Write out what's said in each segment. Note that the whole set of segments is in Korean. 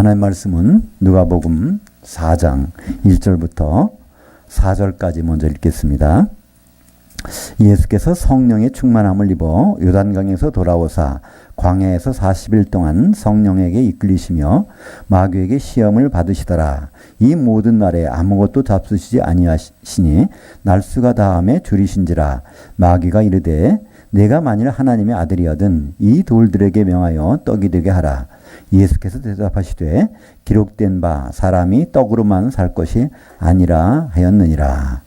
하나님 말씀은 누가복음 4장 1절부터 4절까지 먼저 읽겠습니다. 예수께서 성령의 충만함을 입어 요단강에서 돌아오사 광야에서 40일 동안 성령에게 이끌리시며 마귀에게 시험을 받으시더라. 이 모든 날에 아무것도 잡수시지 아니하시니 날수가 다함에 줄이신지라. 마귀가 이르되 내가 만일 하나님의 아들이거든 이 돌들에게 명하여 떡이 되게 하라. 예수께서 대답하시되 기록된 바 사람이 떡으로만 살 것이 아니라 하였느니라.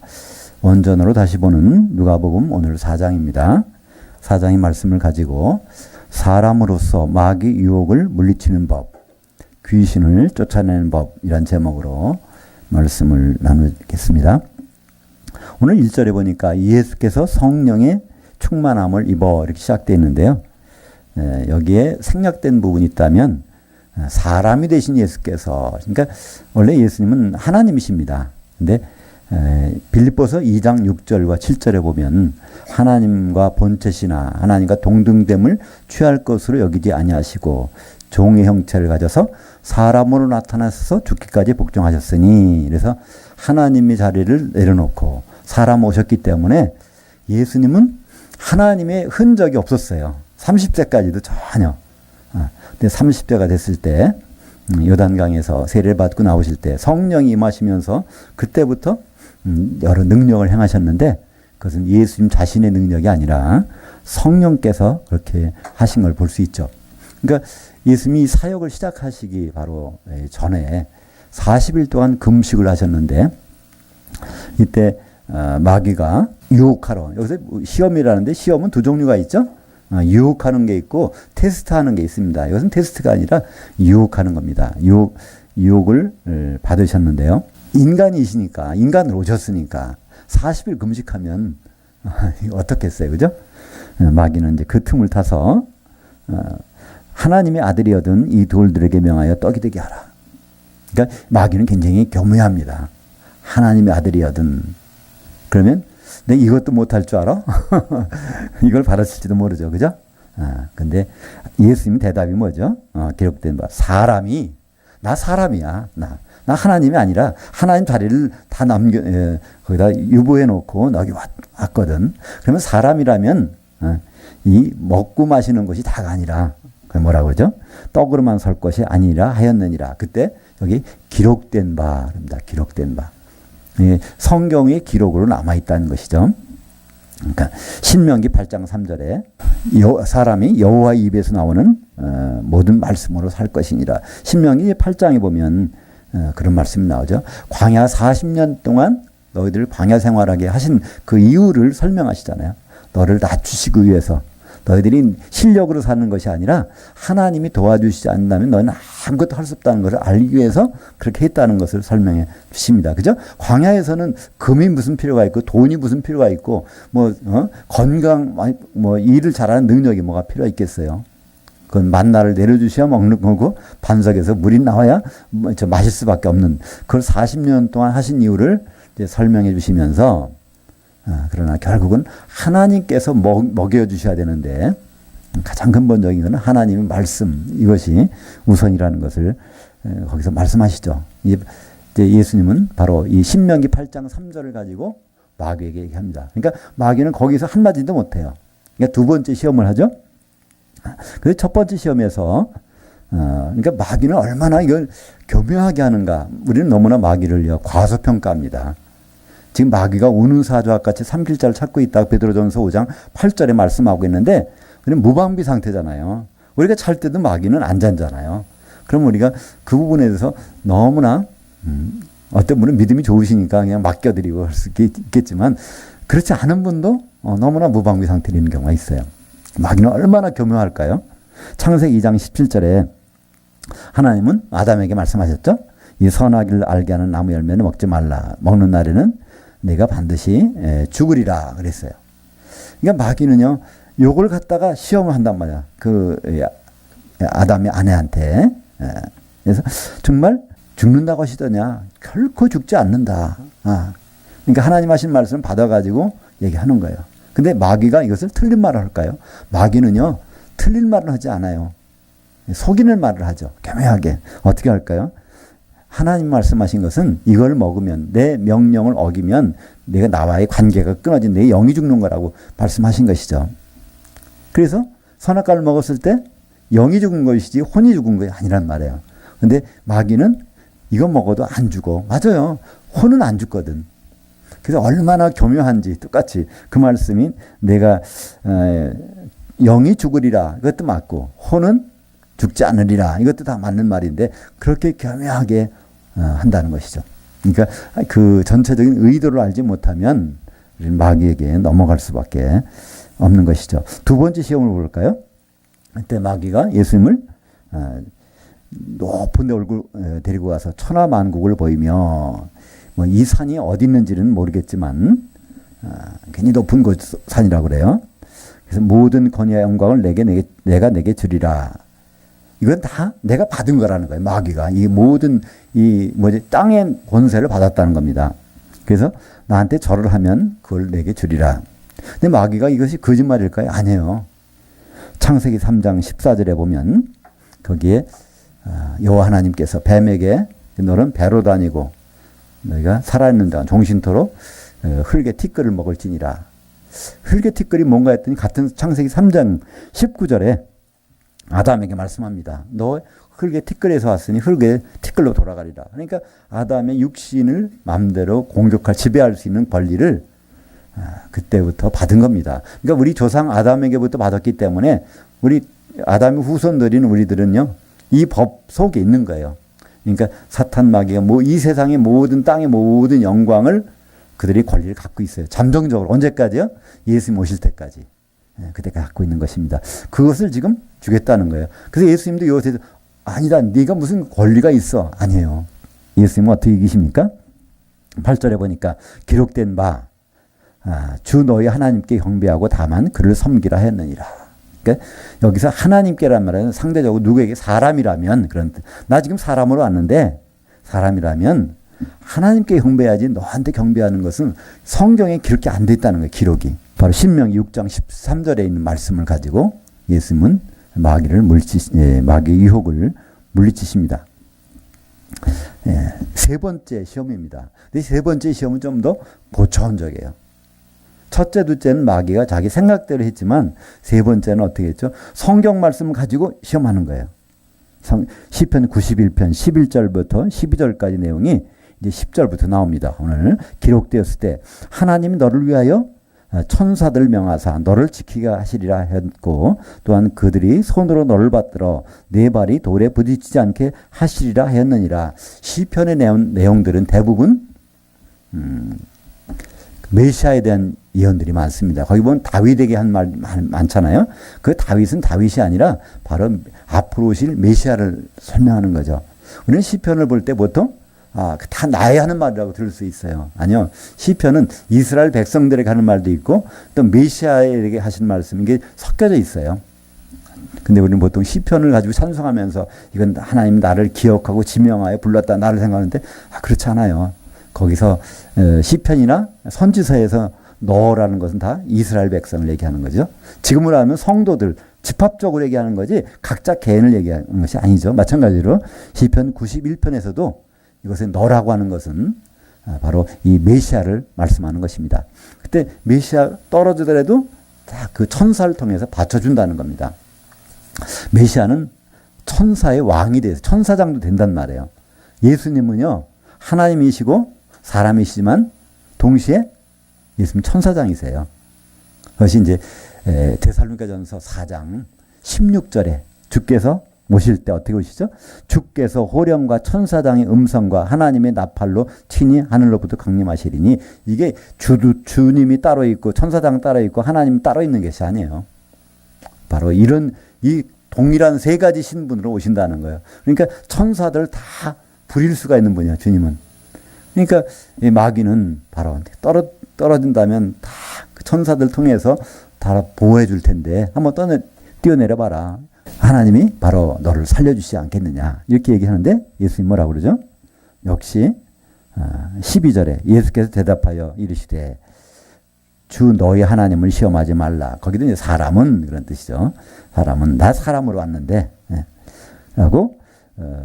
원전으로 다시 보는 누가복음 오늘 4장입니다. 4장의 말씀을 가지고 사람으로서 마귀 유혹을 물리치는 법, 귀신을 쫓아내는 법 이란 제목으로 말씀을 나누겠습니다. 오늘 1절에 보니까 예수께서 성령의 충만함을 입어 이렇게 시작되어 있는데요. 여기에 생략된 부분이 있다면 사람이 되신 예수께서, 그러니까 원래 예수님은 하나님이십니다. 근데 빌립보서 2장 6절과 7절에 보면 하나님과 본체시나 하나님과 동등됨을 취할 것으로 여기지 아니하시고 종의 형체를 가져서 사람으로 나타나서 죽기까지 복종하셨으니, 그래서 하나님의 자리를 내려놓고 사람 오셨기 때문에 예수님은 하나님의 흔적이 없었어요. 30세까지도 전혀. 근데 30세가 됐을 때 요단강에서 세례를 받고 나오실 때 성령이 임하시면서 그때부터 여러 능력을 행하셨는데 그것은 예수님 자신의 능력이 아니라 성령께서 그렇게 하신 걸 볼 수 있죠. 그러니까 예수님이 사역을 시작하시기 바로 전에 40일 동안 금식을 하셨는데 이때 마귀가 유혹하러, 여기서 시험이라는데 시험은 두 종류가 있죠. 유혹하는 게 있고 테스트하는 게 있습니다. 이것은 테스트가 아니라 유혹하는 겁니다. 유혹을 받으셨는데요. 인간이시니까, 인간으로 오셨으니까 40일 금식하면 어떻겠어요, 그죠? 마귀는 이제 그 틈을 타서 하나님의 아들이거든 이 돌들에게 명하여 떡이 되게 하라. 그러니까 마귀는 굉장히 교묘합니다. 하나님의 아들이거든. 그러면 내 이것도 못할 줄 알아? 이걸 받았을지도 모르죠, 그죠? 근데 예수님 대답이 뭐죠? 기록된 바 사람이, 나 사람이야, 나 하나님이 아니라 하나님 자리를 다 거기다 유보해 놓고 여기 왔거든. 그러면 사람이라면 이 먹고 마시는 것이 다가 아니라 뭐라고 그러죠? 떡으로만 설 것이 아니라 하였느니라. 그때 여기 기록된 바입니다. 기록된 바. 성경의 기록으로 남아있다는 것이죠. 그러니까 신명기 8장 3절에 사람이 여호와 입에서 나오는 모든 말씀으로 살 것이니라. 신명기 8장에 보면 그런 말씀이 나오죠. 광야 40년 동안 너희들 광야 생활하게 하신 그 이유를 설명하시잖아요. 너를 낮추시기 위해서, 너희들이 실력으로 사는 것이 아니라 하나님이 도와주시지 않는다면 너희는 아무것도 할 수 없다는 것을 알기 위해서 그렇게 했다는 것을 설명해 주십니다. 그죠? 광야에서는 금이 무슨 필요가 있고 돈이 무슨 필요가 있고 건강, 일을 잘하는 능력이 뭐가 필요가 있겠어요. 그건 만나를 내려주셔야 먹는 거고 반석에서 물이 나와야 마실 수밖에 없는, 그걸 40년 동안 하신 이유를 이제 설명해 주시면서 그러나 결국은 하나님께서 먹여주셔야 되는데 가장 근본적인 것은 하나님의 말씀, 이것이 우선이라는 것을 거기서 말씀하시죠. 이제 예수님은 바로 이 신명기 8장 3절을 가지고 마귀에게 얘기합니다. 그러니까 마귀는 거기서 한마디도 못해요. 그러니까 두 번째 시험을 하죠. 그래서 첫 번째 시험에서 그러니까 마귀는 얼마나 이걸 교묘하게 하는가. 우리는 너무나 마귀를 과소평가합니다. 지금 마귀가 우는사자와 같이 삼킬자를 찾고 있다고 베드로전서 5장 8절에 말씀하고 있는데 우리는 무방비 상태잖아요. 우리가 잘 때도 마귀는 안 잔잖아요. 그럼 우리가 그 부분에 대해서 너무나 어떤 분은 믿음이 좋으시니까 그냥 맡겨드리고 할 수 있겠지만 그렇지 않은 분도 너무나 무방비 상태로 있는 경우가 있어요. 마귀는 얼마나 교묘할까요? 창세기 2장 17절에 하나님은 아담에게 말씀하셨죠. 이 선악을 알게 하는 나무 열매는 먹지 말라. 먹는 날에는 내가 반드시 죽으리라 그랬어요. 그러니까 마귀는요, 요걸 갖다가 시험을 한단 말이야. 그 아담의 아내한테. 그래서 정말 죽는다고 하시더냐? 결코 죽지 않는다. 그러니까 하나님 하신 말씀을 받아가지고 얘기하는 거예요. 근데 마귀가 이것을 틀린 말을 할까요? 마귀는요, 틀린 말은 하지 않아요. 속이는 말을 하죠. 교묘하게. 어떻게 할까요? 하나님 말씀하신 것은 이걸 먹으면 내 명령을 어기면 내가 나와의 관계가 끊어진 내 영이 죽는 거라고 말씀하신 것이죠. 그래서 선악과를 먹었을 때 영이 죽은 것이지 혼이 죽은 것이 아니란 말이에요. 근데 마귀는 이거 먹어도 안 죽어. 맞아요. 혼은 안 죽거든. 그래서 얼마나 교묘한지 똑같이 그 말씀이 내가 영이 죽으리라 이것도 맞고 혼은 죽지 않으리라 이것도 다 맞는 말인데 그렇게 교묘하게 한다는 것이죠. 그러니까 그 전체적인 의도를 알지 못하면 마귀에게 넘어갈 수밖에 없는 것이죠. 두 번째 시험을 볼까요? 그때 마귀가 예수님을 높은 데 데리고 가서 천하만국을 보이며 뭐 이 산이 어디 있는지는 모르겠지만 괜히 높은 곳 산이라고 그래요. 그래서 모든 권위와 영광을 내가 내게 주리라. 이건 다 내가 받은 거라는 거예요. 마귀가 이 모든 땅의 권세를 받았다는 겁니다. 그래서 나한테 절을 하면 그걸 내게 주리라. 근데 마귀가 이것이 거짓말일까요? 아니에요. 창세기 3장 14절에 보면 거기에 여호와 하나님께서 뱀에게 너는 배로 다니고 너희가 살아있는 동안 종신토록 흙의 티끌을 먹을지니라. 흙의 티끌이 뭔가 했더니 같은 창세기 3장 19절에 아담에게 말씀합니다. 너 흙의 티끌에서 왔으니 흙의 티끌로 돌아가리라. 그러니까 아담의 육신을 마음대로 공격할 지배할 수 있는 권리를 그때부터 받은 겁니다. 그러니까 우리 조상 아담에게부터 받았기 때문에 우리 아담의 후손들인 우리들은요 이 법 속에 있는 거예요. 그러니까 사탄 마귀가 이 세상의 모든 땅의 모든 영광을 그들이 권리를 갖고 있어요. 잠정적으로 언제까지요? 예수님 오실 때까지. 그때까지 갖고 있는 것입니다. 그것을 지금 주겠다는 거예요. 그래서 예수님도 요새도 아니다. 네가 무슨 권리가 있어. 아니에요. 예수님은 어떻게 이기십니까? 8절에 보니까 기록된 바 주 너희 하나님께 경배하고 다만 그를 섬기라 했느니라. 그러니까 여기서 하나님께란 말은 상대적으로 누구에게 사람이라면 나 지금 사람으로 왔는데 사람이라면 하나님께 경배해야지 너한테 경배하는 것은 성경에 기록이 안 돼 있다는 거예요. 기록이. 바로 신명기 6장 13절에 있는 말씀을 가지고 예수님은 마귀의 유혹을 물리치십니다. 세 번째 시험입니다. 세 번째 시험은 좀 더 고차원적이에요. 첫째, 둘째는 마귀가 자기 생각대로 했지만 세 번째는 어떻게 했죠? 성경 말씀을 가지고 시험하는 거예요. 시편 91편 11절부터 12절까지 내용이 이제 10절부터 나옵니다. 오늘 기록되었을 때 하나님이 너를 위하여 천사들 명하사 너를 지키게 하시리라 했고 또한 그들이 손으로 너를 받들어 네 발이 돌에 부딪히지 않게 하시리라 하였느니라. 시편의 내용들은 대부분 메시아에 대한 예언들이 많습니다. 거기 보면 다윗에게 한 말 많잖아요. 그 다윗은 다윗이 아니라 바로 앞으로 오실 메시아를 설명하는 거죠. 우리는 시편을 볼 때 보통 다 나의 하는 말이라고 들을 수 있어요. 아니요. 시편은 이스라엘 백성들에게 하는 말도 있고 또 메시아에게 하신 말씀 이게 섞여져 있어요. 근데 우리는 보통 시편을 가지고 찬송하면서 이건 하나님 나를 기억하고 지명하여 불렀다 나를 생각하는데 그렇지 않아요. 거기서 시편이나 선지서에서 너라는 것은 다 이스라엘 백성을 얘기하는 거죠. 지금으로 하면 성도들 집합적으로 얘기하는 거지 각자 개인을 얘기하는 것이 아니죠. 마찬가지로 시편 91편에서도 이것에 너라고 하는 것은 바로 이 메시아를 말씀하는 것입니다. 그때 메시아 떨어지더라도 다 그 천사를 통해서 받쳐준다는 겁니다. 메시아는 천사의 왕이 돼서 천사장도 된단 말이에요. 예수님은요 하나님이시고 사람이시지만 동시에 예수님 천사장이세요. 그것이 이제 데살로니가전서 4장 16절에 주께서 오실 때 어떻게 오시죠? 주께서 호령과 천사장의 음성과 하나님의 나팔로 친히 하늘로부터 강림하시리니 이게 주님이 따로 있고 천사장 따로 있고 하나님 따로 있는 것이 아니에요. 바로 이런 이 동일한 세 가지 신분으로 오신다는 거예요. 그러니까 천사들 다 부릴 수가 있는 분이야 주님은. 그러니까 이 마귀는 바로 떨어진다면 다 그 천사들 통해서 다 보호해 줄 텐데 한번 뛰어내려 봐라. 하나님이 바로 너를 살려주시지 않겠느냐 이렇게 얘기하는데 예수님 뭐라고 그러죠? 역시 12절에 예수께서 대답하여 이르시되 주 너희 하나님을 시험하지 말라. 거기도 이제 사람은 그런 뜻이죠. 사람은 나 사람으로 왔는데 라고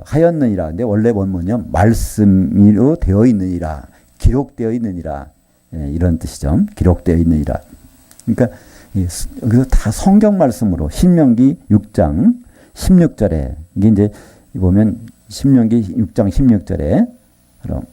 하였느니라. 근데 원래 원문이요. 말씀으로 되어 있느니라. 기록되어 있느니라. 이런 뜻이죠. 기록되어 있느니라. 그러니까 여기서 다 성경 말씀으로 신명기 6장 16절에 이게 이제 보면 신명기 6장 16절에 그럼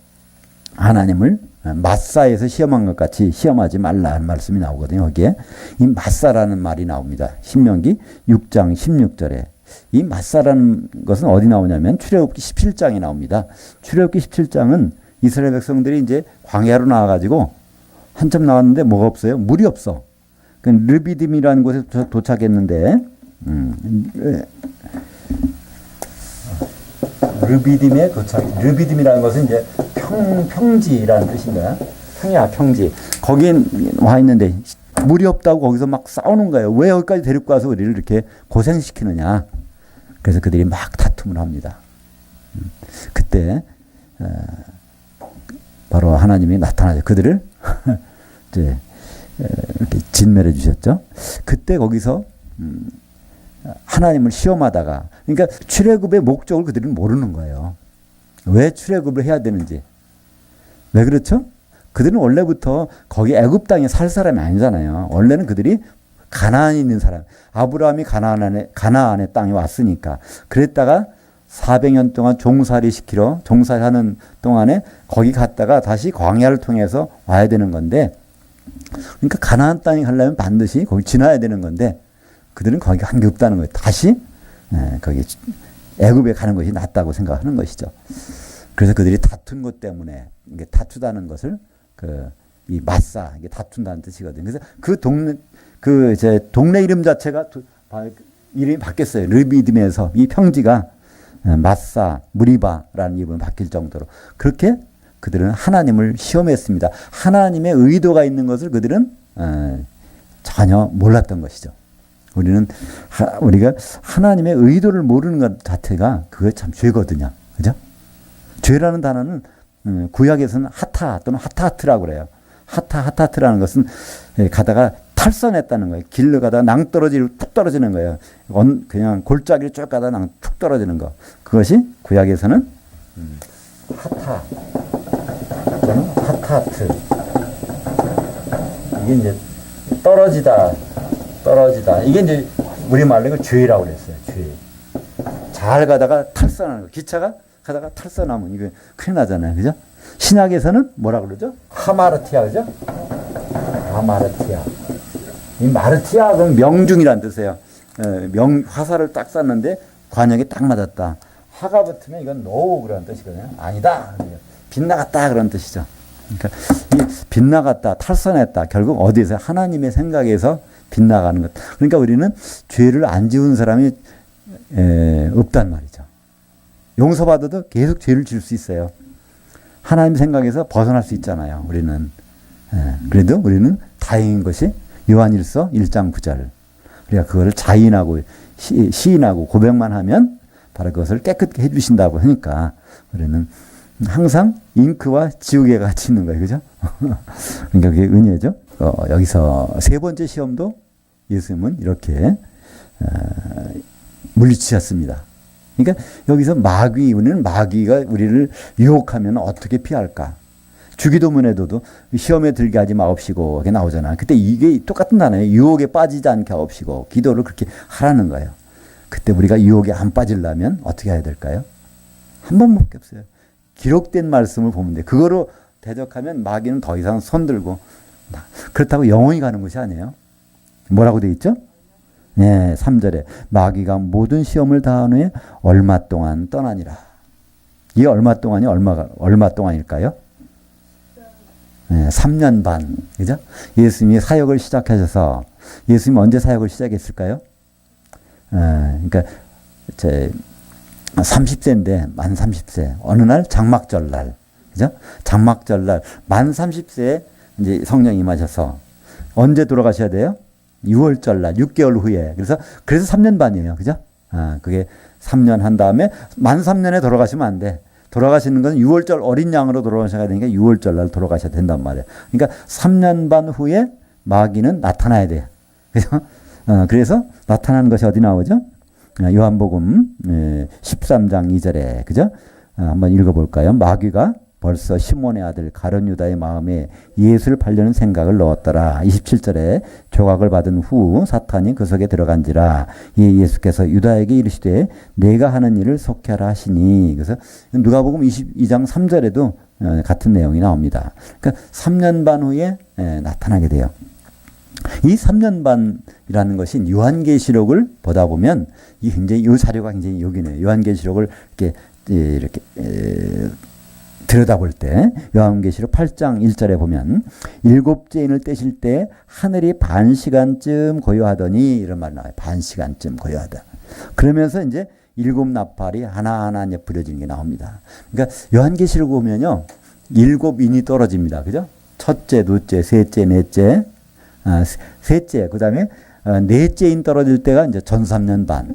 하나님을 마사에서 시험한 것 같이 시험하지 말라는 말씀이 나오거든요. 여기에 이 마사라는 말이 나옵니다. 신명기 6장 16절에 이 마사라는 것은 어디 나오냐면 출애굽기 17장에 나옵니다. 출애굽기 17장은 이스라엘 백성들이 이제 광야로 나와가지고 한참 나왔는데 뭐가 없어요? 물이 없어. 그 르비딤이라는 곳에 도착했는데 르비딤에 도착. 르비딤이라는 것은 이제 평지라는 뜻인가요? 평지. 거기에 와 있는데 물이 없다고 거기서 막 싸우는 거예요. 왜 여기까지 데리고 와서 우리를 이렇게 고생시키느냐. 그래서 그들이 막 다툼을 합니다. 그때 바로 하나님이 나타나죠. 그들을 이제 이렇게 진멸해 주셨죠. 그때 거기서 하나님을 시험하다가 그러니까 출애굽의 목적을 그들은 모르는 거예요. 왜 출애굽을 해야 되는지. 왜 그렇죠? 그들은 원래부터 거기 애굽 땅에 살 사람이 아니잖아요. 원래는 그들이 가나안에 있는 사람. 아브라함이 가나안의 땅에 왔으니까. 그랬다가 400년 동안 종살이 시키러 종살하는 동안에 거기 갔다가 다시 광야를 통해서 와야 되는 건데 그러니까 가나안 땅에 가려면 반드시 거기 지나야 되는 건데 그들은 거기 한 게 없다는 거예요. 다시 거기 애굽에 가는 것이 낫다고 생각하는 것이죠. 그래서 그들이 다툰 것 때문에 이게 다투다는 것을 이 맞사 이게 다툰다는 뜻이거든요. 그래서 그 동네 이름 자체가 이름이 바뀌었어요. 르비딤에서 이 평지가 맞사 무리바라는 이름으로 바뀔 정도로 그렇게 그들은 하나님을 시험했습니다. 하나님의 의도가 있는 것을 그들은 전혀 몰랐던 것이죠. 우리가 하나님의 의도를 모르는 것 자체가 그게 참 죄거든요. 그죠? 죄라는 단어는 구약에서는 하타 또는 하타트라고 그래요. 하타트라는 것은 가다가 탈선했다는 거예요. 길로 가다가 낭떠러지로 툭 떨어지는 거예요. 그냥 골짜기를 쭉 가다가 툭 떨어지는 거. 그것이 구약에서는 하타 또는 하타트. 이게 이제 떨어지다. 이게 이제 우리말로 이걸 죄라고 그랬어요. 죄. 잘 가다가 탈선하는 거. 기차가 가다가 탈선하면 이거 큰일 나잖아요. 그죠? 신약에서는 뭐라 그러죠? 하마르티아, 그죠? 하마르티아. 이 마르티아, 그건 명중이란 뜻이에요. 화살을 딱 쐈는데 관역에 딱 맞았다. 화가 붙으면 이건 노 그런 뜻이거든요. 아니다. 빗나갔다 그런 뜻이죠. 그러니까 이 빗나갔다, 탈선했다. 결국 어디에서 하나님의 생각에서 빗나가는 것. 그러니까 우리는 죄를 안 지은 사람이 없단 말이죠. 용서받아도 계속 죄를 지을 수 있어요. 하나님 생각에서 벗어날 수 있잖아요. 우리는. 그래도 우리는 다행인 것이 요한일서 1장 9절. 우리가 그거를 자인하고 시인하고 고백만 하면 바로 그것을 깨끗게 해주신다고 하니까 우리는 항상 잉크와 지우개가 같이 있는 거예요. 그죠? 그러니까 그게 은혜죠. 여기서 세 번째 시험도 예수님은 이렇게 물리치셨습니다. 그러니까 여기서 우리는 마귀가 우리를 유혹하면 어떻게 피할까? 주기도문에도 시험에 들게 하지 마옵시고 이게 나오잖아. 그때 이게 똑같은 단어예요. 유혹에 빠지지 않게 하옵시고 기도를 그렇게 하라는 거예요. 그때 우리가 유혹에 안 빠지려면 어떻게 해야 될까요? 한 번밖에 없어요. 기록된 말씀을 보면 돼. 그거로 대적하면 마귀는 더 이상 손들고 그렇다고 영원히 가는 것이 아니에요. 뭐라고 돼 있죠? 네, 3절에 마귀가 모든 시험을 다한 후에 얼마 동안 떠나니라. 이 얼마 동안이 얼마 동안일까요? 네, 3년 반. 그죠? 예수님이 사역을 시작하셔서 예수님이 언제 사역을 시작했을까요? 그러니까 30세인데 만 30세 어느 날 장막절 날. 그죠? 장막절 날 만 30세에 이제 성령이 임하셔서 언제 돌아가셔야 돼요? 6월절 날 6개월 후에. 그래서 3년 반이에요. 그죠? 그게 3년 한 다음에 만 3년에 돌아가시면 안 돼. 돌아가시는 건 6월절 어린 양으로 돌아가셔야 되니까 6월절 날 돌아가셔야 된단 말이에요. 그러니까 3년 반 후에 마귀는 나타나야 돼요. 그래서 나타나는 것이 어디 나오죠? 요한복음 13장 2절에 그죠? 한번 읽어볼까요? 마귀가 벌써 시몬의 아들 가룟 유다의 마음에 예수를 팔려는 생각을 넣었더라. 27절에 조각을 받은 후 사탄이 그 속에 들어간지라. 예수께서 유다에게 이르시되 내가 하는 일을 속히 하라 하시니. 그래서 누가복음 22장 3절에도 같은 내용이 나옵니다. 그러니까 3년 반 후에 나타나게 돼요. 이 3년 반이라는 것이 요한계시록을 보다 보면 이 굉장히 이 자료가 굉장히 요긴해요. 요한계시록을 이렇게 들여다볼 때 요한계시록 8장 1절에 보면 일곱 죄인을 떼실 때 하늘이 반 시간쯤 고요하더니 이런 말 나와요. 반 시간쯤 고요하다. 그러면서 이제 일곱 나팔이 하나하나 이제 부려지는 게 나옵니다. 그러니까 요한계시록 보면요. 일곱 인이 떨어집니다. 그죠? 첫째, 둘째, 셋째, 넷째, 셋째, 그 다음에 넷째 인 떨어질 때가 이제 전 3년 반.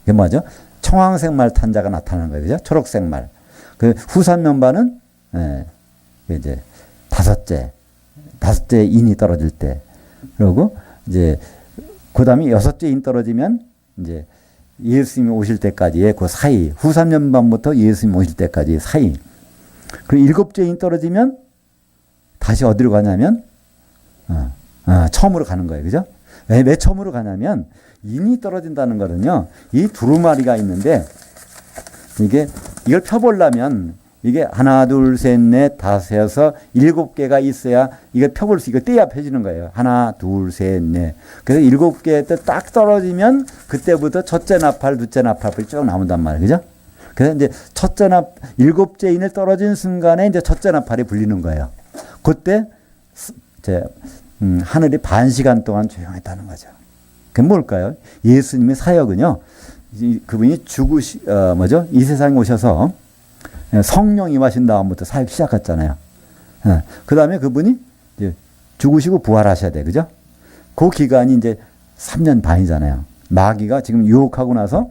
이게 뭐죠? 청황색 말 탄 자가 나타나는 거예요. 그죠? 초록색 말. 그 후 3년 반은 이제 다섯째 인이 떨어질 때. 그리고 이제 그 다음에 여섯째 인 떨어지면 이제 예수님이 오실 때까지의 그 사이, 후 3년 반부터 예수님이 오실 때까지 사이. 그리고 일곱째 인 떨어지면 다시 어디로 가냐면 처음으로 가는 거예요. 그죠? 왜 처음으로 가냐면 인이 떨어진다는 거는요. 이 두루마리가 있는데 이걸 펴보려면 이게 하나, 둘, 셋, 넷, 다섯, 여섯, 일곱 개가 있어야 이걸 펴볼 수, 이거 떼야 펴지는 거예요. 하나, 둘, 셋, 넷. 그래서 일곱 개 때 딱 떨어지면 그때부터 첫째 나팔, 둘째 나팔이 쭉 나온단 말이에요. 그죠? 그래서 이제 일곱째 인을 떨어진 순간에 이제 첫째 나팔이 불리는 거예요. 그때 하늘이 반 시간 동안 조용했다는 거죠. 그게 뭘까요? 예수님의 사역은요, 그분이 이 세상에 오셔서 성령 임하신 다음부터 사역 시작했잖아요. 그 다음에 그분이 이제 죽으시고 부활하셔야 돼. 그죠? 그 기간이 이제 3년 반이잖아요. 마귀가 지금 유혹하고 나서,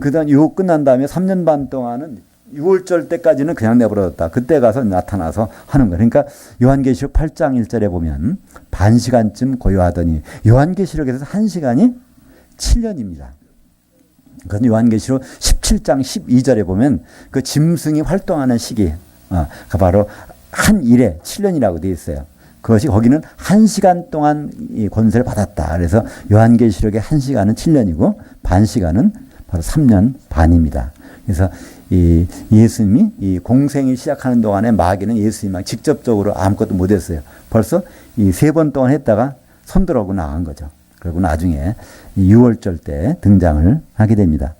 그 다음 유혹 끝난 다음에 3년 반 동안은 6월절 때까지는 그냥 내버려뒀다. 그때 가서 나타나서 하는 거예요. 그러니까 요한계시록 8장 1절에 보면 반 시간쯤 고요하더니 요한계시록에서 1시간이 7년입니다. 그건 요한계시록 17장 12절에 보면 그 짐승이 활동하는 시기, 그 바로 한 일에 7년이라고 되어 있어요. 그것이 거기는 1시간 동안 이 권세를 받았다. 그래서 요한계시록의 1시간은 7년이고 반 시간은 바로 3년 반입니다. 그래서 이 예수님이 이 공생이 시작하는 동안에 마귀는 예수님하고 직접적으로 아무것도 못했어요. 벌써 이 3번 동안 했다가 손들어오고 나간 거죠. 그리고 나중에 6월절 때 등장을 하게 됩니다.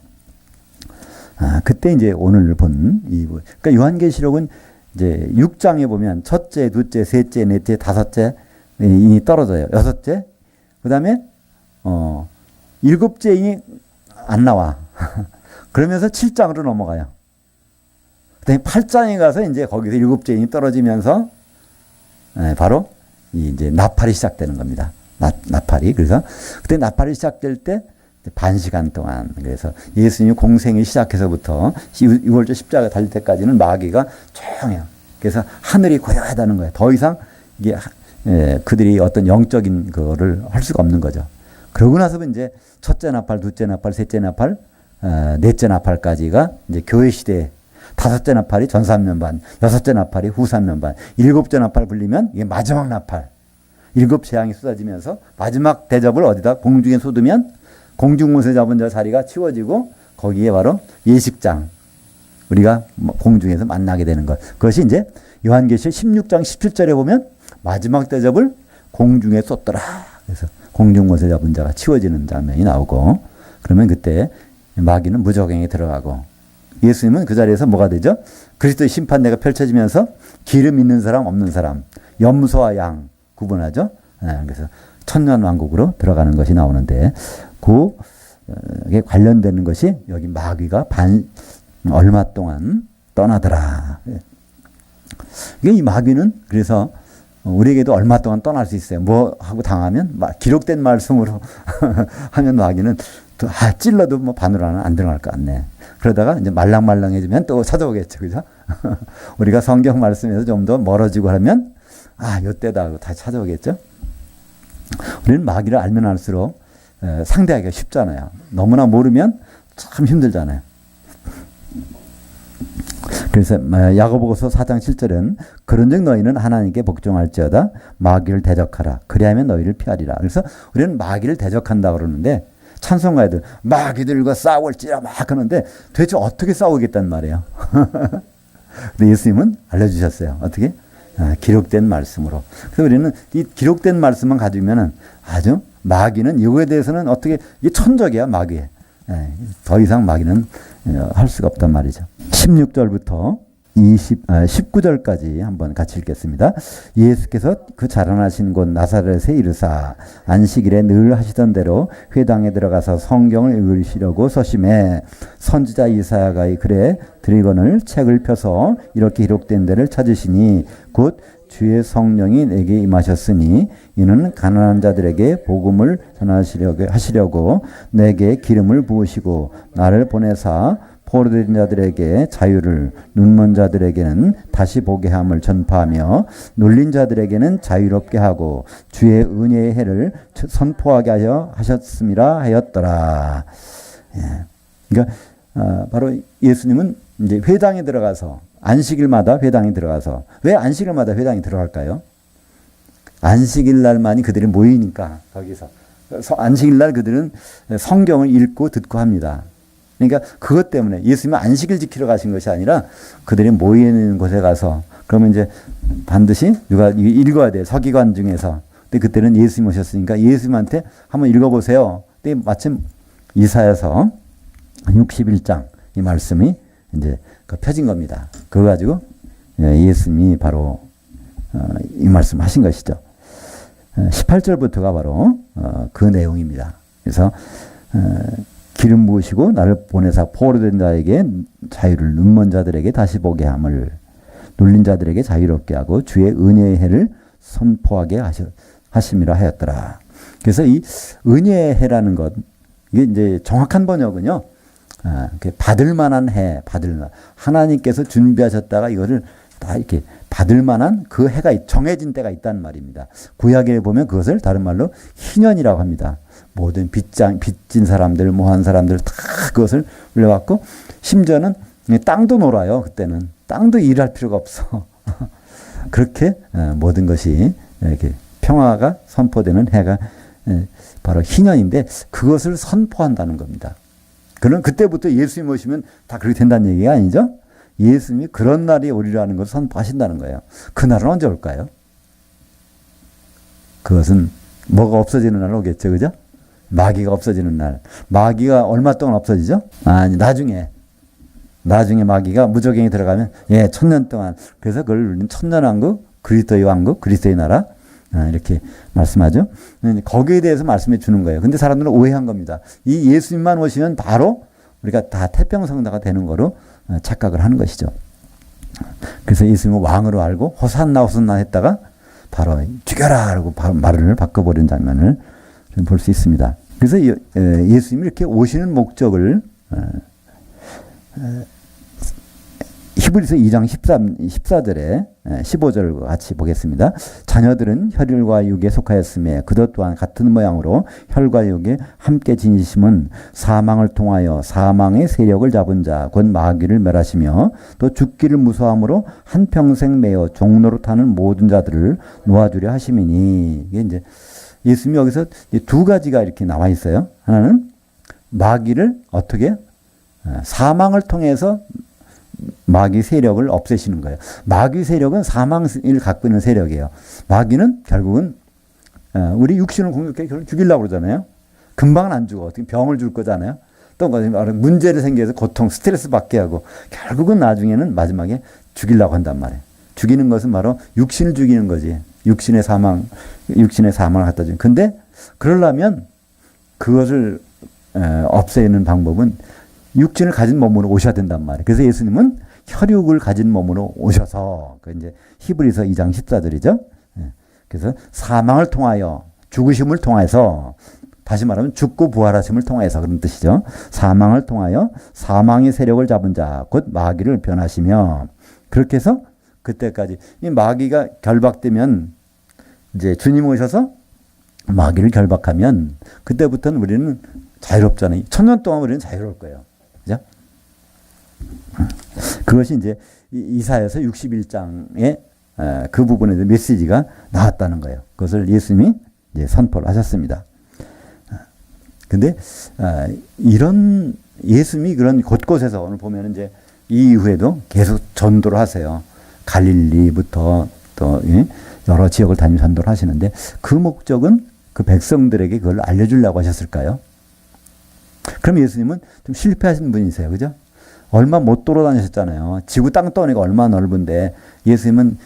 그때 이제 오늘 그러니까 요한계시록은 이제 6장에 보면 첫째, 둘째, 셋째, 넷째, 다섯째 인이 떨어져요. 여섯째, 그 다음에 일곱째 인이 안 나와. 그러면서 7장으로 넘어가요. 그다음에 8장에 가서 이제 거기서 일곱째 인이 떨어지면서 바로 이제 나팔이 시작되는 겁니다. 나팔이. 그래서 그때 나팔이 시작될 때 반 시간 동안, 그래서 예수님이 공생이 시작해서부터 6월절 십자가 달릴 때까지는 마귀가 조용해요. 그래서 하늘이 고요하다는 거예요. 더 이상 이게 그들이 어떤 영적인 거를 할 수가 없는 거죠. 그러고 나서 이제 첫째 나팔, 둘째 나팔, 셋째 나팔, 넷째 나팔까지가 이제 교회 시대에, 다섯째 나팔이 전 3년 반, 여섯째 나팔이 후 3년 반, 일곱째 나팔 불리면 이게 마지막 나팔. 일곱 재앙이 쏟아지면서 마지막 대접을 어디다 공중에 쏟으면 공중무새 잡은 자 자리가 치워지고 거기에 바로 예식장, 우리가 공중에서 만나게 되는 것. 그것이 이제 요한계시록 16장 17절에 보면 마지막 대접을 공중에 쏟더라. 그래서 공중무새 잡은 자가 치워지는 장면이 나오고, 그러면 그때 마귀는 무적행에 들어가고, 예수님은 그 자리에서 뭐가 되죠? 그리스도의 심판대가 펼쳐지면서 기름 있는 사람 없는 사람, 염소와 양 구분하죠. 그래서 천년왕국으로 들어가는 것이 나오는데, 그에 관련되는 것이 여기 마귀가 얼마 동안 떠나더라. 이 마귀는 그래서 우리에게도 얼마 동안 떠날 수 있어요. 뭐 하고 당하면 기록된 말씀으로 하면 마귀는 찔러도 뭐 바늘하나 안 들어갈 것 같네. 그러다가 이제 말랑말랑해지면 또 찾아오겠죠. 그죠? 우리가 성경 말씀에서 좀 더 멀어지고 하면 요때다 하고 다시 찾아오겠죠. 우리는 마귀를 알면 알수록 상대하기가 쉽잖아요. 너무나 모르면 참 힘들잖아요. 그래서 야고보서 4장 7절은 그런즉 너희는 하나님께 복종할지어다 마귀를 대적하라 그리하면 너희를 피하리라. 그래서 우리는 마귀를 대적한다 그러는데 찬송가에도 마귀들과 싸울지라 막 하는데 도대체 어떻게 싸우겠단 말이에요. 근데 예수님은 알려주셨어요. 어떻게? 기록된 말씀으로. 그래서 우리는 이 기록된 말씀만 가지면은 아주 마귀는 이거에 대해서는 어떻게 이게 천적이야 마귀에. 더 이상 마귀는 할 수가 없단 말이죠. 16절부터 19절까지 한번 같이 읽겠습니다. 예수께서 그 자라나신 곳 나사렛에 이르사 안식일에 늘 하시던 대로 회당에 들어가서 성경을 읽으시려고 서심해 선지자 이사야가 글에 드리거늘 책을 펴서 이렇게 기록된 데를 찾으시니 곧 주의 성령이 내게 임하셨으니 이는 가난한 자들에게 복음을 전하시려고 내게 기름을 부으시고 나를 보내사 포로된 자들에게 자유를 눈먼 자들에게는 다시 보게 함을 전파하며 눌린 자들에게는 자유롭게 하고 주의 은혜의 해를 선포하게 하셨음이라 하였더라. 그러니까 바로 예수님은 이제 회당에 들어가서 안식일마다 회당에 들어가서 왜 안식일마다 회당에 들어갈까요? 안식일 날만이 그들이 모이니까 거기서 안식일 날 그들은 성경을 읽고 듣고 합니다. 그러니까 그것 때문에 예수님은 안식일 지키러 가신 것이 아니라 그들이 모이는 곳에 가서 그러면 이제 반드시 누가 읽어야 돼요. 서기관 중에서. 근데 그때는 예수님 오셨으니까 예수님한테 한번 읽어보세요. 근데 마침 이사야서 61장 이 말씀이 이제 펴진 겁니다. 그거 가지고 예수님이 바로 이 말씀 하신 것이죠. 18절부터가 바로 그 내용입니다. 그래서 기름 부으시고 나를 보내사 포로된 자에게 자유를 눈먼 자들에게 다시 보게 함을 눌린 자들에게 자유롭게 하고 주의 은혜의 해를 선포하게 하심이라 하였더라. 그래서 이 은혜의 해라는 것 이게 이제 정확한 번역은요. 받을 만한 해, 하나님께서 준비하셨다가 이거를 다 이렇게 받을 만한 그 해가 정해진 때가 있다는 말입니다. 구약에 보면 그것을 다른 말로 희년이라고 합니다. 모든 빚진 사람들, 뭐한 사람들 다 그것을 올려갖고 심지어는 땅도 놀아요. 그때는 땅도 일할 필요가 없어. 그렇게 모든 것이 이렇게 평화가 선포되는 해가 바로 희년인데 그것을 선포한다는 겁니다. 그럼 그때부터 예수님 오시면 다 그렇게 된다는 얘기가 아니죠? 예수님이 그런 날이 오리라는 것을 선포하신다는 거예요. 그 날은 언제 올까요? 그것은 뭐가 없어지는 날 오겠죠, 그죠? 마귀가 없어지는 날. 마귀가 얼마 동안 없어지죠? 아니, 나중에 마귀가 무저갱이 들어가면, 1000년 동안. 그래서 그걸 우리는 천년왕국, 그리스도의 왕국, 그리스도의 나라, 이렇게 말씀하죠. 거기에 대해서 말씀해 주는 거예요. 근데 사람들은 오해한 겁니다. 이 예수님만 오시면 바로 우리가 다 태평성사가 되는 거로 착각을 하는 것이죠. 그래서 예수님은 왕으로 알고 호산나 했다가 바로 죽여라 하고 바로 말을 바꿔버리는 장면을 볼 수 있습니다. 그래서 예수님이 이렇게 오시는 목적을 히브리서 2장 14절에 15절을 같이 보겠습니다. 자녀들은 혈과 육에 속하였으며 그것 또한 같은 모양으로 혈과 육에 함께 지니심은 사망을 통하여 사망의 세력을 잡은 자 곧 마귀를 멸하시며 또 죽기를 무서함으로 한평생 매어 종로로 타는 모든 자들을 놓아주려 하심이니. 이게 이제 예수님이 여기서 두 가지가 이렇게 나와 있어요. 하나는 마귀를 어떻게 사망을 통해서 마귀 세력을 없애시는 거예요. 마귀 세력은 사망을 갖고 있는 세력이에요. 마귀는 결국은 우리 육신을 공격해 결국 죽이려고 그러잖아요. 금방은 안 죽어. 어떻게 병을 줄 거잖아요. 또 문제를 생겨서 고통, 스트레스 받게 하고 결국은 나중에는 마지막에 죽이려고 한단 말이에요. 죽이는 것은 바로 육신을 죽이는 거지. 육신의 사망을 갖다 주는. 근데 그러려면 그것을 없애는 방법은 육신을 가진 몸으로 오셔야 된단 말이에요. 그래서 예수님은 혈육을 가진 몸으로 오셔서, 그 이제 히브리서 2장 14절이죠. 그래서 사망을 통하여, 죽으심을 통해서, 다시 말하면 죽고 부활하심을 통해서 그런 뜻이죠. 사망을 통하여 사망의 세력을 잡은 자, 곧 마귀를 변하시며, 그렇게 해서 그때까지 이 마귀가 결박되면 이제 주님 오셔서 마귀를 결박하면 그때부터는 우리는 자유롭잖아요. 1000년 동안 우리는 자유로울 거예요. 그죠? 그것이 이제 이사야서 61장에 그 부분에서 메시지가 나왔다는 거예요. 그것을 예수님이 이제 선포를 하셨습니다. 근데 이런 예수님이 그런 곳곳에서 오늘 보면 이제 이후에도 계속 전도를 하세요. 갈릴리부터 또 여러 지역을 다니며 전도를 하시는데 그 목적은 그 백성들에게 그걸 알려주려고 하셨을까요? 그럼 예수님은 좀 실패하신 분이세요. 그죠? 얼마 못 돌아다니셨잖아요. 지구 땅덩어리가 얼마나 넓은데 예수님은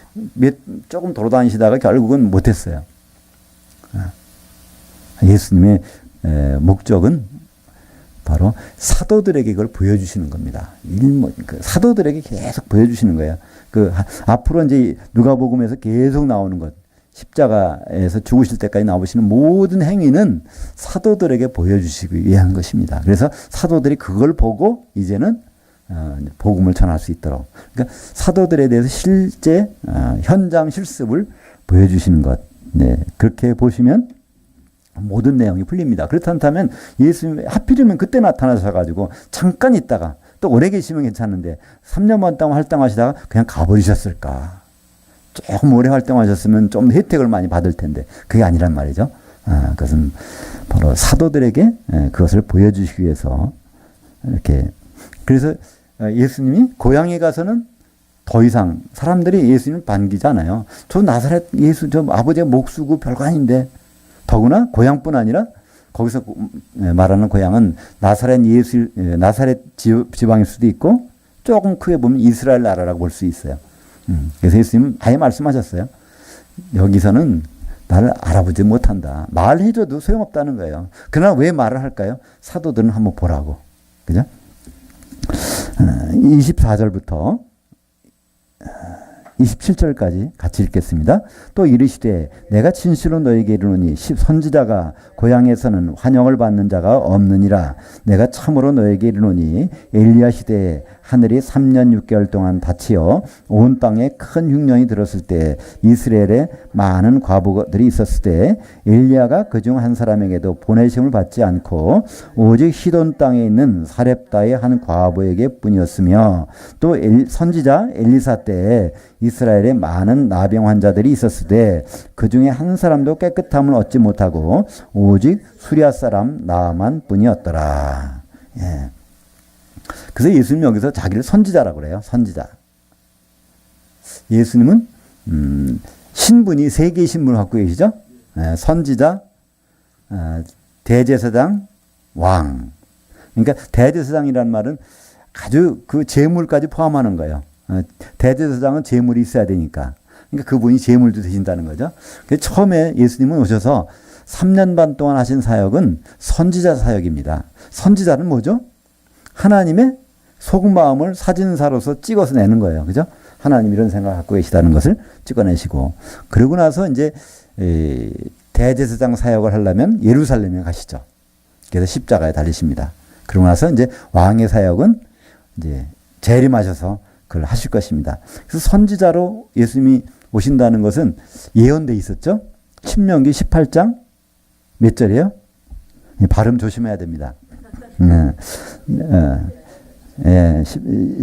조금 돌아다니시다가 결국은 못했어요. 예수님의 목적은 바로 사도들에게 그걸 보여주시는 겁니다. 사도들에게 계속 보여주시는 거예요. 앞으로 이제 누가복음에서 계속 나오는 것, 십자가에서 죽으실 때까지 나오시는 모든 행위는 사도들에게 보여주시기 위한 것입니다. 그래서 사도들이 그걸 보고 이제는 복음을 전할 수 있도록. 그러니까 사도들에 대해서 실제 현장 실습을 보여주시는 것. 네, 그렇게 보시면 모든 내용이 풀립니다. 그렇다면 예수님 하필이면 그때 나타나셔가지고 잠깐 있다가 또 오래 계시면 괜찮은데 3년 반 동안 활동하시다가 그냥 가버리셨을까? 조금 오래 활동하셨으면 좀 혜택을 많이 받을 텐데 그게 아니란 말이죠. 그것은 바로 사도들에게 그것을 보여주시기 위해서 이렇게. 그래서 예수님이 고향에 가서는 더 이상 사람들이 예수님을 반기잖아요. 저 나사렛 예수, 저 아버지가 목수고 별거 아닌데. 더구나 고향뿐 아니라 거기서 말하는 고향은 나사렛 지방일 수도 있고 조금 크게 보면 이스라엘 나라라고 볼 수 있어요. 그래서 예수님은 아예 말씀하셨어요. 여기서는 나를 알아보지 못한다. 말해줘도 소용없다는 거예요. 그러나 왜 말을 할까요? 사도들은 한번 보라고. 그죠? 24절부터 27절까지 같이 읽겠습니다. 또 이르시되 내가 진실로 너에게 이르노니 선지자가 고향에서는 환영을 받는 자가 없느니라. 내가 참으로 너에게 이르노니 엘리야 시대에 하늘이 3년 6개월 동안 닫히어 온 땅에 큰 흉년이 들었을 때 이스라엘에 많은 과부들이 있었을 때 엘리야가 그중 한 사람에게도 보내심을 받지 않고 오직 시돈 땅에 있는 사렙다의 한 과부에게 뿐이었으며 또 선지자 엘리사 때에 이스라엘에 많은 나병 환자들이 있었을 때 그 중에 한 사람도 깨끗함을 얻지 못하고 오직 수리아 사람 나만 뿐이었더라. 예. 그래서 예수님 여기서 자기를 선지자라고 그래요. 선지자. 예수님은 신분이 세 개의 신분을 갖고 계시죠. 예, 선지자, 대제사장, 왕. 그러니까 대제사장이라는 말은 아주 그 제물까지 포함하는 거예요. 대제사장은 제물이 있어야 되니까. 그러니까 그분이 제물도 되신다는 거죠. 처음에 예수님은 오셔서 3년 반 동안 하신 사역은 선지자 사역입니다. 선지자는 뭐죠? 하나님의 속마음을 사진사로서 찍어서 내는 거예요. 그죠? 하나님 이런 생각을 갖고 계시다는 것을 찍어내시고. 그러고 나서 이제 대제사장 사역을 하려면 예루살렘에 가시죠. 그래서 십자가에 달리십니다. 그러고 나서 이제 왕의 사역은 이제 재림하셔서 그걸 하실 것입니다. 그래서 선지자로 예수님이 오신다는 것은 예언돼 있었죠. 신명기 18장 몇 절이에요? 발음 조심해야 됩니다.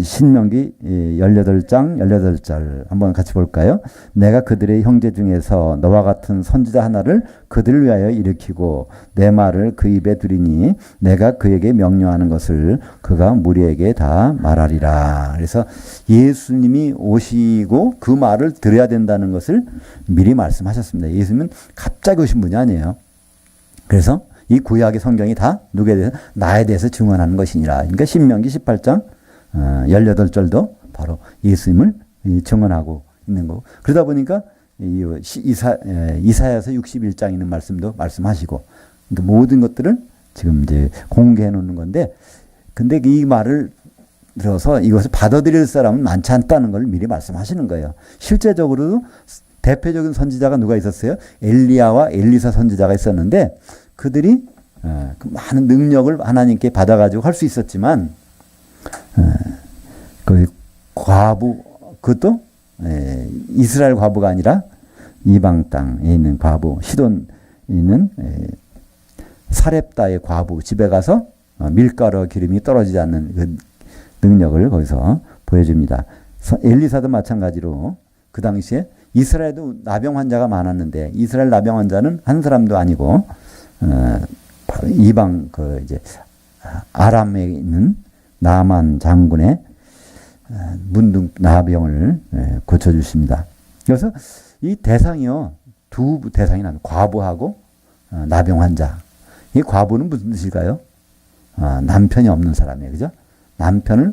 신명기 18장 18절 한번 같이 볼까요? 내가 그들의 형제 중에서 너와 같은 선지자 하나를 그들을 위하여 일으키고 내 말을 그 입에 두리니 내가 그에게 명령하는 것을 그가 무리에게 다 말하리라. 그래서 예수님이 오시고 그 말을 들어야 된다는 것을 미리 말씀하셨습니다. 예수님은 갑자기 오신 분이 아니에요. 그래서 이 구약의 성경이 다 누구에 대해서 나에 대해서 증언하는 것이니라. 그러니까 신명기 18장 18절도 바로 예수님을 증언하고 있는 거고. 그러다 보니까 이사야서 61장 있는 말씀도 말씀하시고, 그러니까 모든 것들을 지금 이제 공개해 놓는 건데, 근데 이 말을 들어서 이것을 받아들일 사람은 많지 않다는 걸 미리 말씀하시는 거예요. 실제적으로도 대표적인 선지자가 누가 있었어요? 엘리야와 엘리사 선지자가 있었는데, 그들이 그 많은 능력을 하나님께 받아가지고 할 수 있었지만 그 과부, 그것도 이스라엘 과부가 아니라 이방 땅에 있는 과부, 시돈에 있는 사렙다의 과부 집에 가서 밀가루 기름이 떨어지지 않는 그 능력을 거기서 보여줍니다. 엘리사도 마찬가지로 그 당시에 이스라엘도 나병 환자가 많았는데 이스라엘 나병 환자는 한 사람도 아니고 바로 이방 그 이제 아람에 있는 나만 장군의 문둥 나병을 고쳐주십니다. 그래서 이 대상이요 두 대상이 나옵니다. 과부하고 나병 환자. 이 과부는 무슨 뜻일까요? 남편이 없는 사람이에요, 그죠? 남편을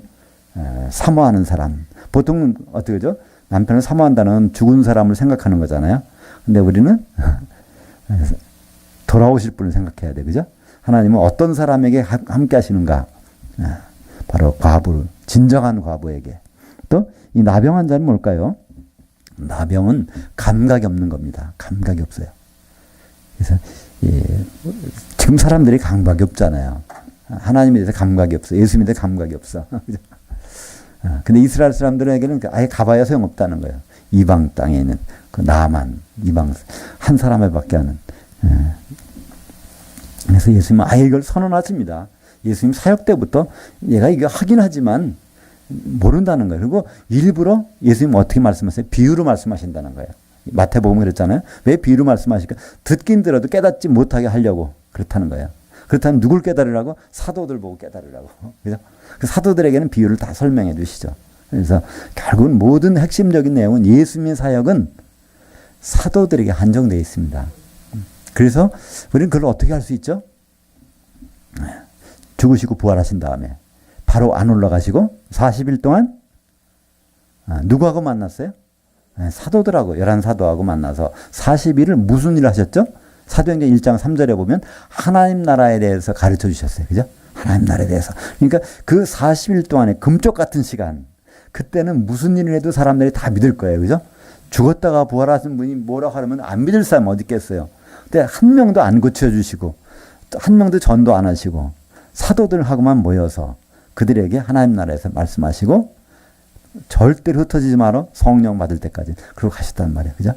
사모하는 사람. 보통 어떻게 하죠? 남편을 사모한다는 죽은 사람을 생각하는 거잖아요. 근데 우리는 돌아오실 분을 생각해야 돼, 그죠? 하나님은 어떤 사람에게 함께 하시는가? 바로 과부, 진정한 과부에게. 또 이 나병 환자는 뭘까요? 나병은 감각이 없는 겁니다. 감각이 없어요. 그래서 지금 사람들이 감각이 없잖아요. 하나님에 대해서 감각이 없어. 예수님에 대해서 감각이 없어. 근데 이스라엘 사람들에게는 아예 가봐야 소용없다는 거예요. 이방 땅에 있는 그 나만, 이방 한 사람에밖에 하는. 그래서 예수님은 아예 이걸 선언하십니다. 예수님 사역 때부터 얘가 이거 하긴 하지만 모른다는 거예요. 그리고 일부러 예수님 어떻게 말씀하세요? 비유로 말씀하신다는 거예요. 마태복음 그랬잖아요. 왜 비유로 말씀하실까? 듣긴 들어도 깨닫지 못하게 하려고 그렇다는 거예요. 그렇다면 누굴 깨달으라고? 사도들 보고 깨달으라고. 그죠? 그 사도들에게는 비유를 다 설명해 주시죠. 그래서 결국은 모든 핵심적인 내용은 예수님의 사역은 사도들에게 한정되어 있습니다. 그래서 우리는 그걸 어떻게 할 수 있죠? 죽으시고 부활하신 다음에 바로 안 올라가시고 40일 동안 누구하고 만났어요? 사도들하고 11사도하고 만나서 40일을 무슨 일을 하셨죠? 사도행전 1장 3절에 보면 하나님 나라에 대해서 가르쳐 주셨어요. 그죠? 하나님 나라에 대해서. 그러니까 그 40일 동안에 금쪽 같은 시간, 그때는 무슨 일을 해도 사람들이 다 믿을 거예요. 그죠? 죽었다가 부활하신 분이 뭐라고 하면 안 믿을 사람 어디 있겠어요? 근데 한 명도 안 고쳐주시고 한 명도 전도 안 하시고 사도들하고만 모여서 그들에게 하나님 나라에서 말씀하시고 절대로 흩어지지 말어 성령 받을 때까지 그러고 가셨단 말이에요. 그죠?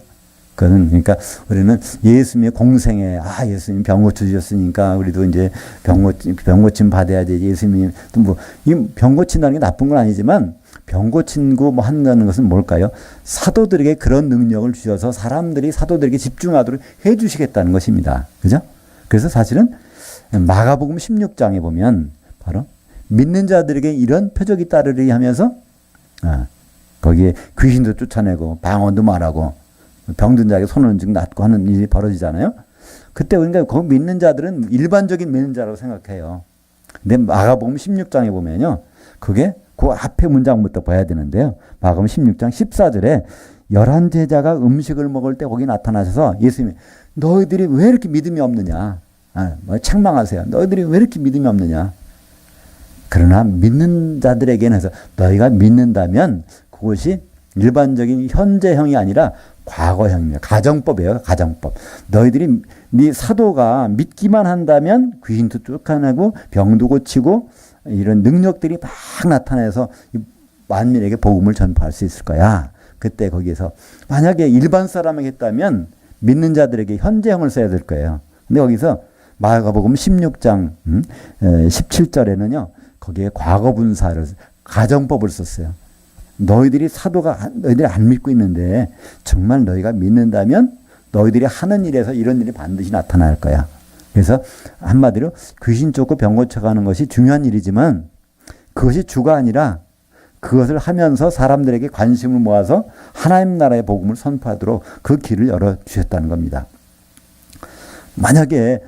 그거는 그러니까 우리는 예수님의 공생에 예수님 병 고쳐 주셨으니까 우리도 이제 병 고침 받아야 되지. 예수님 또 뭐 이 병 고친다는 게 나쁜 건 아니지만 병 고친고 뭐 한다는 것은 뭘까요? 사도들에게 그런 능력을 주셔서 사람들이 사도들에게 집중하도록 해 주시겠다는 것입니다. 그죠? 그래서 사실은 마가복음 16장에 보면 바로 믿는 자들에게 이런 표적이 따르리 하면서 거기에 귀신도 쫓아내고 방언도 말하고 병든 자에게 손을 얹고 낫고 하는 일이 벌어지잖아요. 그때 그러니까 거기 믿는 자들은 일반적인 믿는 자라고 생각해요. 근데 마가복음 16장에 보면요. 그게 그 앞에 문장부터 봐야 되는데요. 마가복음 16장 14절에 11제자가 음식을 먹을 때 거기 나타나셔서 예수님이 너희들이 왜 이렇게 믿음이 없느냐. 책망하세요. 너희들이 왜 이렇게 믿음이 없느냐. 그러나 믿는 자들에게는 해서 너희가 믿는다면 그것이 일반적인 현재형이 아니라 과거형입니다. 가정법이에요. 가정법. 너희들이 네 사도가 믿기만 한다면 귀신도 쫓아내고 병도 고치고 이런 능력들이 막 나타나서 만민에게 복음을 전파할 수 있을 거야. 그때 거기에서 만약에 일반 사람에게 했다면 믿는 자들에게 현재형을 써야 될 거예요. 근데 거기서 마가복음 16장 17절에는요. 거기에 과거 분사를 가정법을 썼어요. 너희들이 너희들이 안 믿고 있는데 정말 너희가 믿는다면 너희들이 하는 일에서 이런 일이 반드시 나타날 거야. 그래서 한마디로 귀신 쫓고 병 고쳐가는 것이 중요한 일이지만 그것이 주가 아니라 그것을 하면서 사람들에게 관심을 모아서 하나님 나라의 복음을 선포하도록 그 길을 열어주셨다는 겁니다. 만약에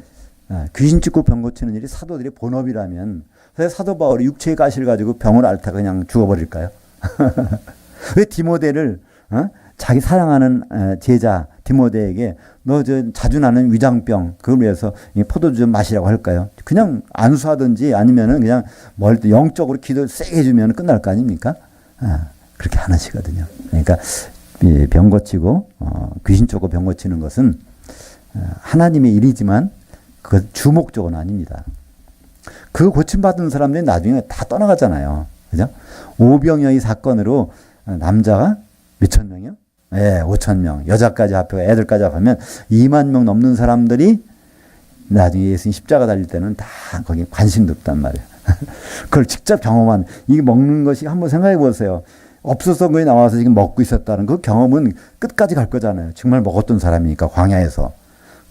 귀신 쫓고 병 고치는 일이 사도들의 본업이라면 사도 바울이 육체의 가시를 가지고 병을 앓다가 그냥 죽어버릴까요? 왜 디모데를 자기 사랑하는 제자 디모데에게 너 저 자주 나는 위장병 그걸 위해서 포도주 좀 마시라고 할까요? 그냥 안수하든지 아니면은 그냥 영적으로 기도 세게 해주면 끝날 거 아닙니까? 그렇게 안 하시거든요. 그러니까 병 고치고 귀신 쫓고 병 고치는 것은 하나님의 일이지만 그 주목적은 아닙니다. 그 고침받은 사람들이 나중에 다 떠나가잖아요. 그죠? 오병이어의 사건으로 남자가 몇천 명이요? 예, 5천 명. 여자까지 합해서 애들까지 합하면 2만 명 넘는 사람들이 나중에 예수님 십자가 달릴 때는 다 거기에 관심도 없단 말이에요. 그걸 직접 경험한, 이게 먹는 것이 한번 생각해 보세요. 없었던 거에 나와서 지금 먹고 있었다는 그 경험은 끝까지 갈 거잖아요. 정말 먹었던 사람이니까, 광야에서.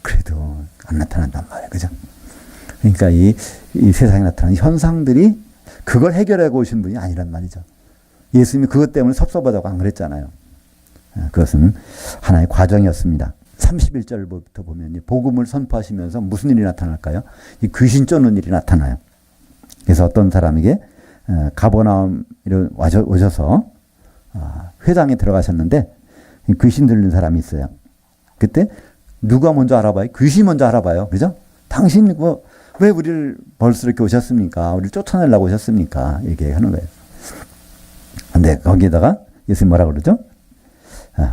그래도 안 나타난단 말이에요. 그죠? 그러니까 이 세상에 나타나는 현상들이 그걸 해결하고 오신 분이 아니란 말이죠. 예수님이 그것 때문에 섭섭하다고 안 그랬잖아요. 그것은 하나의 과정이었습니다. 31절부터 보면 복음을 선포하시면서 무슨 일이 나타날까요? 이 귀신 쫓는 일이 나타나요. 그래서 어떤 사람에게 가버나움에 오셔서 회당에 들어가셨는데 귀신 들린 사람이 있어요. 그때 누가 먼저 알아봐요? 귀신이 먼저 알아봐요. 그죠? 당신 왜 우리를 벌스럽게 오셨습니까? 우리를 쫓아내려고 오셨습니까? 얘기하는 거예요. 근데 거기에다가 예수님 뭐라고 그러죠?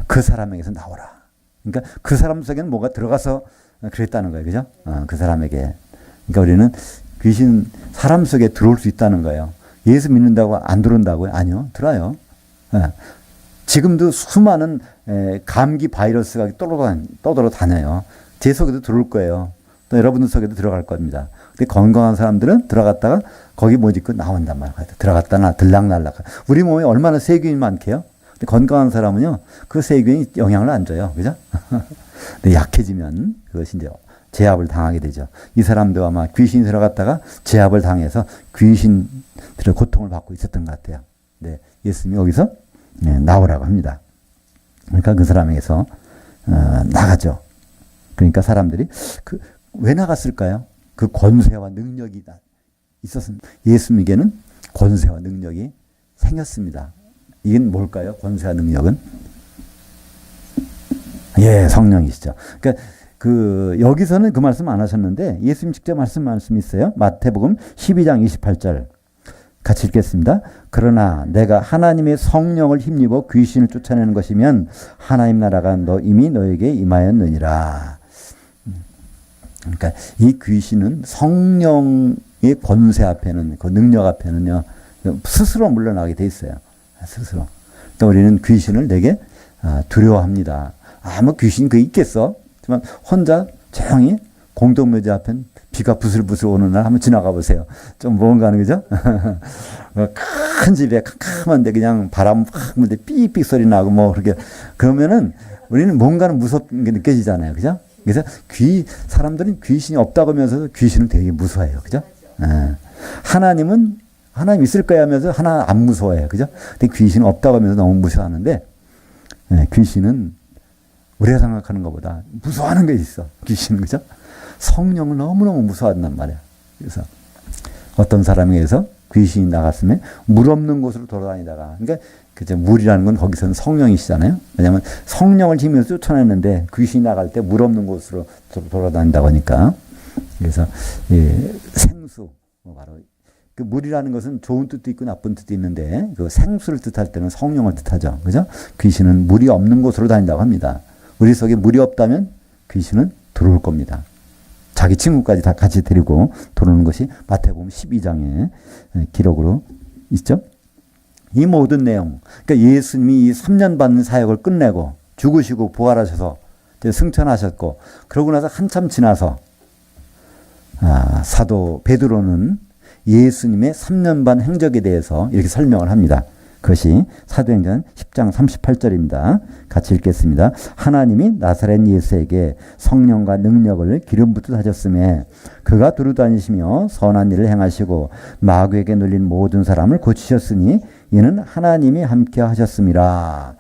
그 사람에게서 나오라. 그러니까 그 사람 속에는 뭐가 들어가서 그랬다는 거예요. 그죠? 그 사람에게. 그러니까 우리는 귀신 사람 속에 들어올 수 있다는 거예요. 예수 믿는다고 안 들어온다고요? 아니요. 들어요. 지금도 수많은 감기 바이러스가 떠돌아 다녀요. 제 속에도 들어올 거예요. 또 여러분들 속에도 들어갈 겁니다. 근데 건강한 사람들은 들어갔다가 거기 못 있고 나온단 말이에요. 들어갔다나 들락날락. 우리 몸에 얼마나 세균이 많게요? 근데 건강한 사람은요, 그 세균이 영향을 안 줘요. 그죠? 근데 약해지면 그것이 이제 제압을 당하게 되죠. 이 사람도 아마 귀신이 들어갔다가 제압을 당해서 귀신들의 고통을 받고 있었던 것 같아요. 네, 예수님이 여기서 나오라고 합니다. 그러니까 그 사람에게서 나가죠. 그러니까 사람들이 왜 나갔을까요? 그 권세와 능력이 있었습니다. 예수님에게는 권세와 능력이 생겼습니다. 이건 뭘까요? 권세와 능력은? 예, 성령이시죠. 그러니까 여기서는 그 말씀 안 하셨는데 예수님 직접 말씀이 있어요. 마태복음 12장 28절 같이 읽겠습니다. 그러나 내가 하나님의 성령을 힘입어 귀신을 쫓아내는 것이면 하나님 나라가 이미 너에게 임하였느니라. 그러니까 이 귀신은 성령의 권세 앞에는, 그 능력 앞에는요, 스스로 물러나게 돼 있어요. 스스로. 그러니까 우리는 귀신을 되게 두려워합니다. 귀신 있겠어? 하지만 혼자 조용히 공동묘지 앞엔 비가 부슬부슬 오는 날 한번 지나가 보세요. 좀 뭔가 하는 거죠? 큰 집에 캄캄한데 그냥 바람 확 불 때 삐삐 소리 나고 그렇게. 그러면은 우리는 뭔가는 무섭게 느껴지잖아요. 그죠? 그래서 사람들은 귀신이 없다고 하면서 귀신을 되게 무서워해요. 그죠? 하나님 있을 거야 하면서 하나 안 무서워해요. 그죠? 근데 귀신은 없다고 하면서 너무 무서워하는데, 귀신은 우리가 생각하는 것보다 무서워하는 게 있어. 귀신은. 그죠? 성령을 너무너무 무서워한단 말이야. 그래서 어떤 사람에게서 귀신이 나갔으면 물 없는 곳으로 돌아다니다가, 그러니까 물이라는 건 거기서는 성령이시잖아요. 왜냐하면 성령을 힘으로 쫓아냈는데 귀신이 나갈 때 물 없는 곳으로 돌아다닌다고 하니까. 그래서 생수, 바로 그 물이라는 것은 좋은 뜻도 있고 나쁜 뜻도 있는데 그 생수를 뜻할 때는 성령을 뜻하죠. 그죠? 귀신은 물이 없는 곳으로 다닌다고 합니다. 우리 속에 물이 없다면 귀신은 들어올 겁니다. 자기 친구까지 다 같이 데리고 들어오는 것이 마태복음 12장에 기록으로 있죠. 이 모든 내용, 그러니까 예수님이 이 3년 받는 사역을 끝내고 죽으시고 부활하셔서 승천하셨고, 그러고 나서 한참 지나서 사도 베드로는 예수님의 3년 반 행적에 대해서 이렇게 설명을 합니다. 그것이 사도행전 10장 38절입니다. 같이 읽겠습니다. 하나님이 나사렛 예수에게 성령과 능력을 기름 붓듯 하셨음에 그가 두루다니시며 선한 일을 행하시고 마귀에게 눌린 모든 사람을 고치셨으니 이는 하나님이 함께 하셨음이라.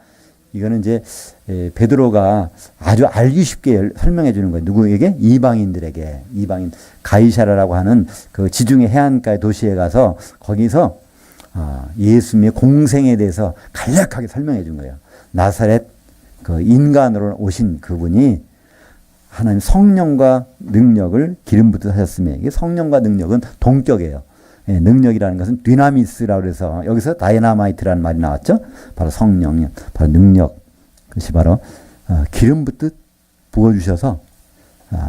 이거는 이제 베드로가 아주 알기 쉽게 설명해 주는 거예요. 누구에게? 이방인들에게. 이방인 가이사라라고 하는 그 지중해 해안가의 도시에 가서 거기서 예수님의 공생에 대해서 간략하게 설명해 준 거예요. 나사렛 그 인간으로 오신 그분이 하나님 성령과 능력을 기름 붓듯 하셨으며, 이게 성령과 능력은 동격이에요. 능력이라는 것은 디나미스라고 해서 여기서 다이나마이트라는 말이 나왔죠. 바로 성령, 바로 능력. 그것이 바로 기름 붓듯 부어주셔서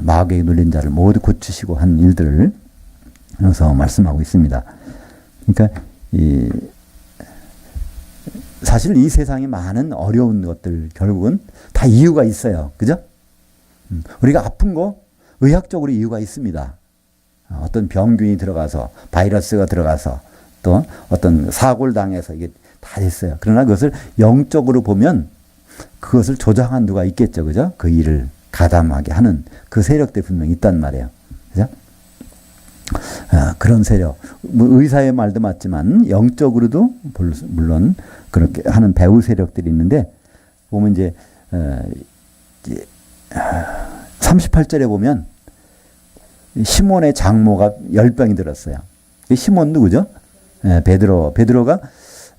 마귀에 눌린 자를 모두 고치시고 한 일들을 여기서 말씀하고 있습니다. 그러니까 사실 이 세상에 많은 어려운 것들 결국은 다 이유가 있어요. 그죠? 우리가 아픈 거 의학적으로 이유가 있습니다. 어떤 병균이 들어가서 바이러스가 들어가서 또 어떤 사고를 당해서 이게 다 됐어요. 그러나 그것을 영적으로 보면 그것을 조장한 누가 있겠죠. 그죠? 그 일을 가담하게 하는 그 세력들이 분명히 있단 말이에요. 그죠? 그런 세력. 뭐 의사의 말도 맞지만 영적으로도 물론 그렇게 하는 배후 세력들이 있는데 보면 이제 38절에 보면 시몬의 장모가 열병이 들었어요. 시몬 누구죠? 베드로가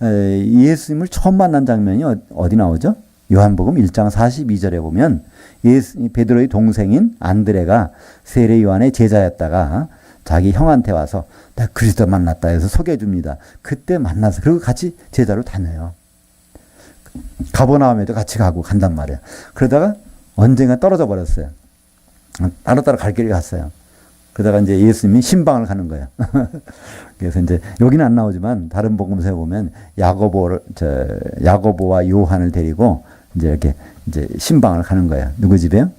예수님을 처음 만난 장면이 어디 나오죠? 요한복음 1장 42절에 보면 베드로의 동생인 안드레가 세례 요한의 제자였다가 자기 형한테 와서 나 그리스도 만났다 해서 소개해 줍니다. 그때 만나서 그리고 같이 제자로 다녀요. 가버나움에도 같이 가고 간단 말이에요. 그러다가 언젠가 떨어져 버렸어요. 따로따로 갈 길을 갔어요. 그러다가 이제 예수님이 신방을 가는 거예요. 그래서 이제 여기는 안 나오지만 다른 복음서에 보면 야고보와 요한을 데리고 이제 이렇게 이제 신방을 가는 거예요. 누구 집에요?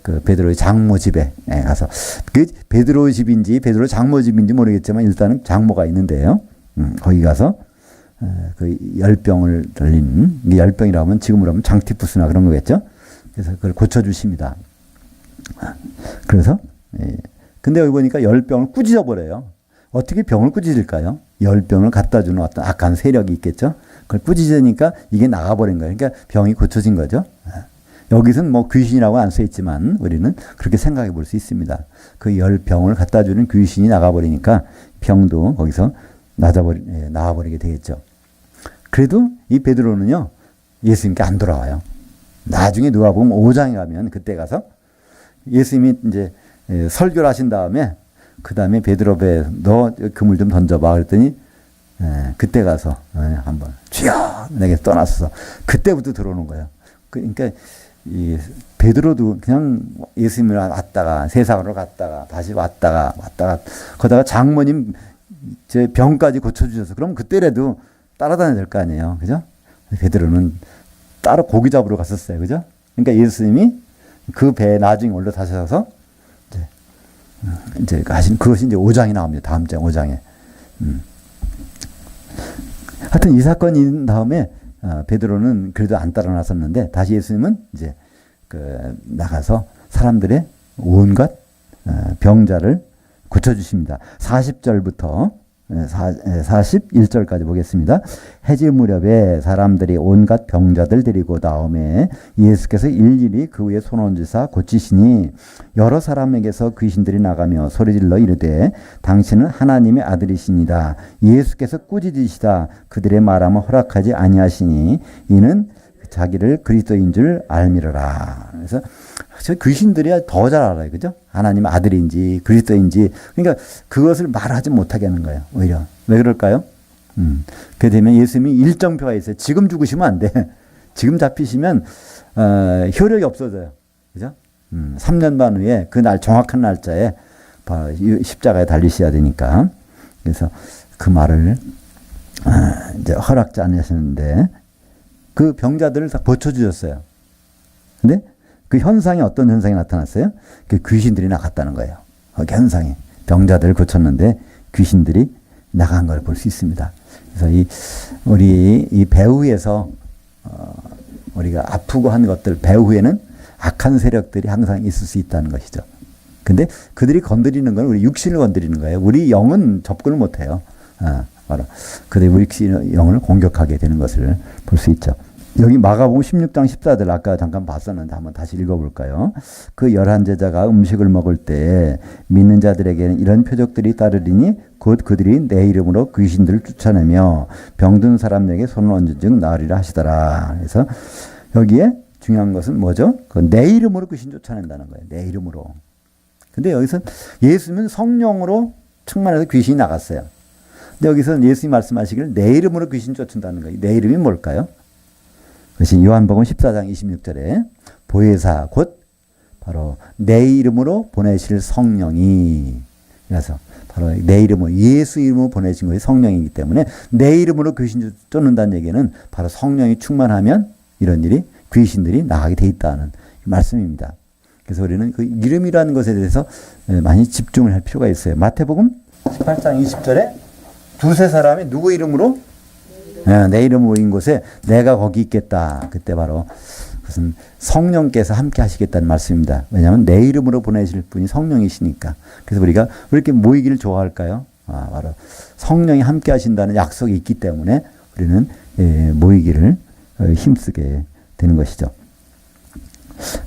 그 베드로의 장모 집에 가서 그 베드로 집인지 베드로 장모 집인지 모르겠지만 일단은 장모가 있는데요. 거기 가서 그 열병을 들린 열병이라고 하면 지금으로 하면 장티푸스나 그런 거겠죠. 그래서 그걸 고쳐주십니다. 그래서 근데 여기 보니까 열병을 꾸짖어 버려요. 어떻게 병을 꾸짖을까요? 열병을 갖다 주는 어떤 악한 세력이 있겠죠. 그걸 꾸짖으니까 이게 나가버린 거예요. 그러니까 병이 고쳐진 거죠. 여기서는 뭐 귀신이라고 안 써 있지만 우리는 그렇게 생각해 볼 수 있습니다. 그 열병을 갖다 주는 귀신이 나가버리니까 병도 거기서 나와버리게 되겠죠. 그래도 이 베드로는요, 예수님께 안 돌아와요. 나중에 누가 보면 5장에 가면 그때 가서 예수님이 이제 설교를 하신 다음에 그 다음에 베드로 배에 너 그물 좀 던져봐 그랬더니 그때 가서 한번 주여 내게 떠났어. 그때부터 들어오는 거예요. 그러니까 이 베드로도 그냥 예수님을 왔다가 세상으로 갔다가 다시 왔다가 거다가 장모님 제 병까지 고쳐주셔서 그럼 그때라도 따라다녀야 될 거 아니에요. 그죠? 베드로는 따로 고기 잡으러 갔었어요. 그죠? 그러니까 예수님이 그 배에 나중에 올라타셔서 이제 하신 그것이 이제 5장이 나옵니다. 다음 장 5장에. 하여튼 이 사건이 있는 다음에 베드로는 그래도 안 따라 나섰는데 다시 예수님은 이제 나가서 사람들의 온갖 병자를 고쳐주십니다. 40절부터 41절까지 보겠습니다. 해질 무렵에 사람들이 온갖 병자들 데리고 나오매 예수께서 일일이 그 위에 손 얹으사 고치시니 여러 사람에게서 귀신들이 나가며 소리질러 이르되 당신은 하나님의 아들이시니다. 예수께서 꾸짖으시다 그들의 말하면 허락하지 아니하시니 이는 자기를 그리스도인 줄 알미르라. 그래서 귀신들이 더 잘 알아요. 그죠? 하나님의 아들인지 그리스도인지. 그러니까 그것을 말하지 못하게 하는 거예요. 오히려. 왜 그럴까요? 그렇게 되면 예수님이 일정표가 있어요. 지금 죽으시면 안 돼. 지금 잡히시면 효력이 없어져요. 그죠? 3년 반 후에 그 날 정확한 날짜에 바로 십자가에 달리셔야 되니까. 그래서 그 말을 이제 허락지 않으셨는데 그 병자들을 다 고쳐주셨어요. 근데 그 현상이 어떤 현상이 나타났어요? 그 귀신들이 나갔다는 거예요. 그 현상이. 병자들을 고쳤는데 귀신들이 나간 걸 볼 수 있습니다. 그래서 우리 이 배후에서 우리가 아프고 한 것들, 배후에는 악한 세력들이 항상 있을 수 있다는 것이죠. 근데 그들이 건드리는 건 우리 육신을 건드리는 거예요. 우리 영은 접근을 못 해요. 바로 그들이 우리 영을 공격하게 되는 것을 볼 수 있죠. 여기 마가복음 16장 14절 아까 잠깐 봤었는데 한번 다시 읽어볼까요? 그 11제자가 음식을 먹을 때 믿는 자들에게는 이런 표적들이 따르리니 곧 그들이 내 이름으로 귀신들을 쫓아내며 병든 사람에게 손을 얹은 즉 나으리라 하시더라. 그래서 여기에 중요한 것은 뭐죠? 내 이름으로 귀신 쫓아낸다는 거예요. 내 이름으로. 근데 여기서 예수님은 성령으로 충만해서 귀신이 나갔어요. 근데 여기서 예수님이 말씀하시기를 내 이름으로 귀신 쫓는다는 거예요. 내 이름이 뭘까요? 그것이 요한복음 14장 26절에 보혜사 곧 바로 내 이름으로 보내실 성령이 그래서 바로 내 이름으로 예수 이름으로 보내신 것이 성령이기 때문에 내 이름으로 귀신 쫓는다는 얘기는 바로 성령이 충만하면 이런 일이 귀신들이 나가게 돼 있다는 말씀입니다. 그래서 우리는 그 이름이라는 것에 대해서 많이 집중을 할 필요가 있어요. 마태복음 18장 20절에 두세 사람이 누구 이름으로? 내 이름 모인 곳에 내가 거기 있겠다. 그때 바로 무슨 성령께서 함께 하시겠다는 말씀입니다. 왜냐하면 내 이름으로 보내실 분이 성령이시니까. 그래서 우리가 왜 이렇게 모이기를 좋아할까요? 바로 성령이 함께 하신다는 약속이 있기 때문에 우리는 모이기를 힘쓰게 되는 것이죠.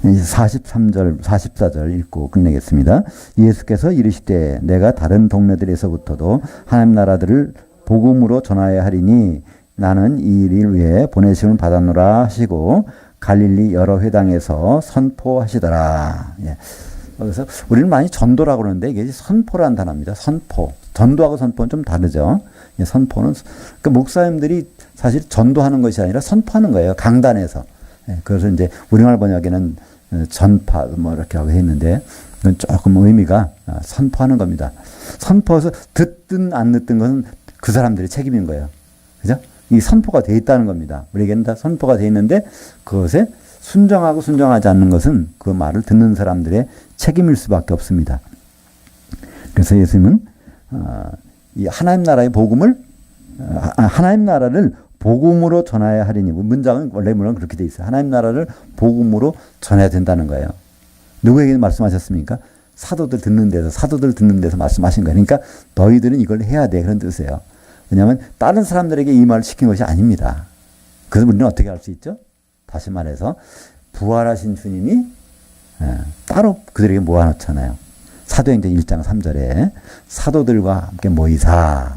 43절, 44절 읽고 끝내겠습니다. 예수께서 이르시되 내가 다른 동네들에서부터도 하나님 나라들을 복음으로 전하여야 하리니 나는 이 일을 위해 보내심을 받았노라 하시고 갈릴리 여러 회당에서 선포하시더라. 예. 그래서 우리는 많이 전도라고 그러는데 이게 선포라는 단어입니다. 선포. 전도하고 선포는 좀 다르죠. 예, 선포는 그러니까 목사님들이 사실 전도하는 것이 아니라 선포하는 거예요. 강단에서. 예, 그래서 이제 우리말 번역에는 전파 뭐 이렇게 하고 했는데 조금 의미가 선포하는 겁니다. 선포해서 듣든 안 듣든 것은 그 사람들의 책임인 거예요. 그죠? 이 선포가 돼 있다는 겁니다. 우리에게는 다 선포가 돼 있는데 그것에 순종하고 순종하지 않는 것은 그 말을 듣는 사람들의 책임일 수밖에 없습니다. 그래서 예수님은 이 하나님 나라의 복음을 하나님 나라를 복음으로 전해야 하리니 문장은 원래 물론 그렇게 돼 있어요. 하나님 나라를 복음으로 전해야 된다는 거예요. 누구에게 말씀하셨습니까? 사도들 듣는 데서 말씀하신 거예요. 그러니까 너희들은 이걸 해야 돼 그런 뜻이에요. 왜냐하면 다른 사람들에게 이 말을 시킨 것이 아닙니다. 그래서 우리는 어떻게 할 수 있죠? 다시 말해서 부활하신 주님이 따로 그들에게 모아놓잖아요. 사도행전 1장 3절에 사도들과 함께 모이사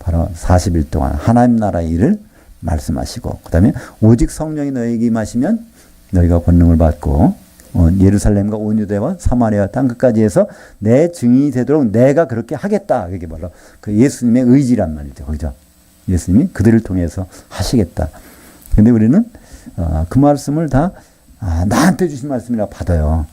바로 40일 동안 하나님 나라의 일을 말씀하시고 그 다음에 오직 성령이 너희에게 임하시면 너희가 권능을 받고 예루살렘과 온 유대와 사마리아 땅 끝까지 해서 내 증인이 되도록 내가 그렇게 하겠다. 이게 바로 그 예수님의 의지란 말이죠. 그죠? 예수님이 그들을 통해서 하시겠다. 근데 우리는 그 말씀을 다 나한테 주신 말씀이라고 받아요.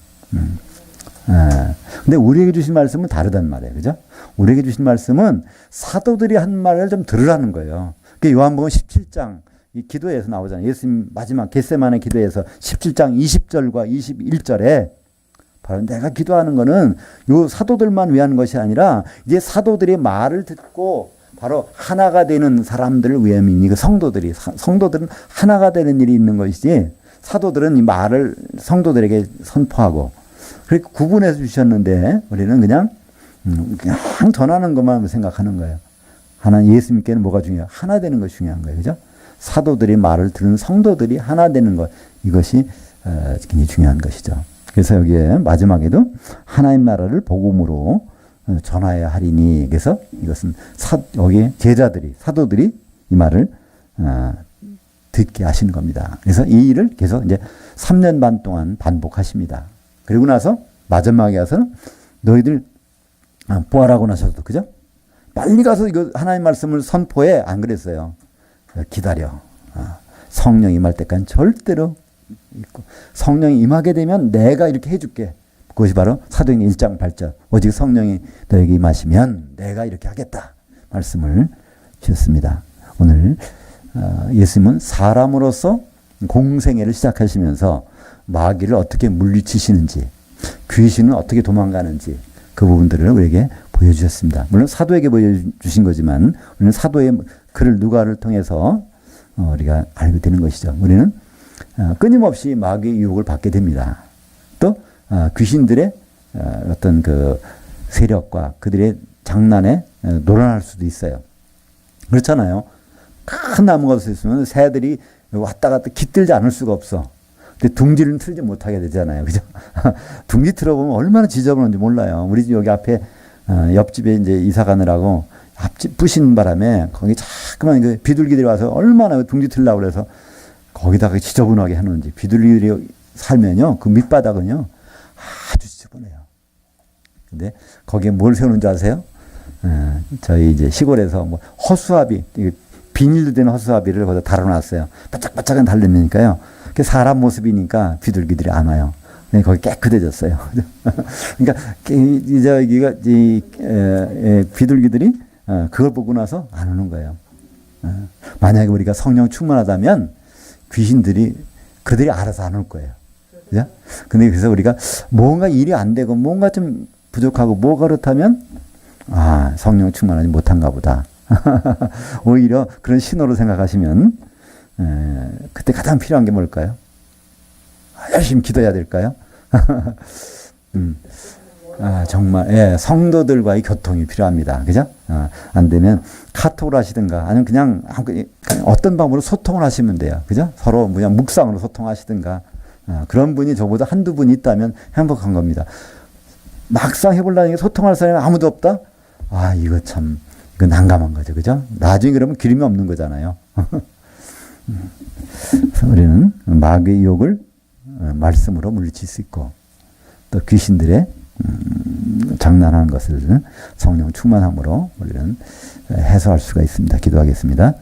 근데 우리에게 주신 말씀은 다르단 말이에요. 그죠? 우리에게 주신 말씀은 사도들이 한 말을 좀 들으라는 거예요. 그 요한복음 17장 이 기도에서 나오잖아요. 예수님 마지막 겟세마네 기도에서 17장 20절과 21절에 바로 내가 기도하는 거는 요 사도들만 위한 것이 아니라 이제 사도들의 말을 듣고 바로 하나가 되는 사람들을 위함이니 그 성도들은 하나가 되는 일이 있는 것이지 사도들은 이 말을 성도들에게 선포하고 그렇게 구분해서 주셨는데 우리는 그냥 전하는 것만 생각하는 거예요. 예수님께는 뭐가 중요해요? 하나 되는 것이 중요한 거예요. 그죠? 사도들이 말을 들은 성도들이 하나 되는 것 이것이 굉장히 중요한 것이죠. 그래서 여기에 마지막에도 하나님 나라를 복음으로 전하여야 하리니 그래서 이것은 여기 제자들이 사도들이 이 말을 듣게 하시는 겁니다. 그래서 이 일을 계속 이제 3년 반 동안 반복하십니다. 그리고 나서 마지막에 와서는 너희들 부활하고 나서도 그죠? 빨리 가서 이거 하나님 말씀을 선포해 안 그랬어요. 기다려. 성령 임할 때까지 절대로 있고 성령이 임하게 되면 내가 이렇게 해줄게. 그것이 바로 사도행전 1장 8절 오직 성령이 너에게 임하시면 내가 이렇게 하겠다. 말씀을 주셨습니다. 오늘 예수님은 사람으로서 공생애를 시작하시면서 마귀를 어떻게 물리치시는지 귀신은 어떻게 도망가는지 그 부분들을 우리에게 보여주셨습니다. 물론 사도에게 보여주신 거지만 우리는 사도의 글을 누가를 통해서 우리가 알게 되는 것이죠. 우리는 끊임없이 마귀의 유혹을 받게 됩니다. 또 귀신들의 어떤 그 세력과 그들의 장난에 놀아날 수도 있어요. 그렇잖아요. 큰 나무가 있으면 새들이 왔다 갔다 깃들지 않을 수가 없어. 근데 둥지를 틀지 못하게 되잖아요. 그죠? 둥지 틀어보면 얼마나 지저분한지 몰라요. 우리 집 여기 앞에 옆집에 이제 이사 가느라고 앞집 부신 바람에 거기 자꾸만 그 비둘기들이 와서 얼마나 둥지 틀려고 그래서 거기다가 지저분하게 해놓은지 비둘기들이 살면요. 그 밑바닥은요. 아주 지저분해요. 근데 거기에 뭘 세우는지 아세요? 저희 이제 시골에서 뭐 허수아비, 비닐로 된 허수아비를 거기다 달아놨어요. 바짝바짝은 달리니까요. 사람 모습이니까 비둘기들이 안 와요. 거기 깨끗해졌어요. 그러니까 여기가 비둘기들이 그걸 보고 나서 안 오는 거예요. 만약에 우리가 성령 충만하다면 귀신들이 그들이 알아서 안 올 거예요. 그죠? 근데 그래서 우리가 뭔가 일이 안 되고 뭔가 좀 부족하고 뭐가 그렇다면 성령 충만하지 못한가 보다. 오히려 그런 신호로 생각하시면 그때 가장 필요한 게 뭘까요? 열심히 기도해야 될까요? 정말 성도들과의 교통이 필요합니다. 그죠? 안 되면 카톡을 하시든가 아니면 그냥 어떤 방법으로 소통을 하시면 돼요. 그죠? 서로 그냥 묵상으로 소통하시든가 그런 분이 저보다 한두 분 있다면 행복한 겁니다. 막상 해보려는 게 소통할 사람이 아무도 없다? 이거 참 이거 난감한 거죠. 그죠? 나중에 그러면 기름이 없는 거잖아요. 그래서 우리는 마귀의 유혹을 말씀으로 물리칠 수 있고 또 귀신들의 장난하는 것을 성령 충만함으로 우리는 해소할 수가 있습니다. 기도하겠습니다.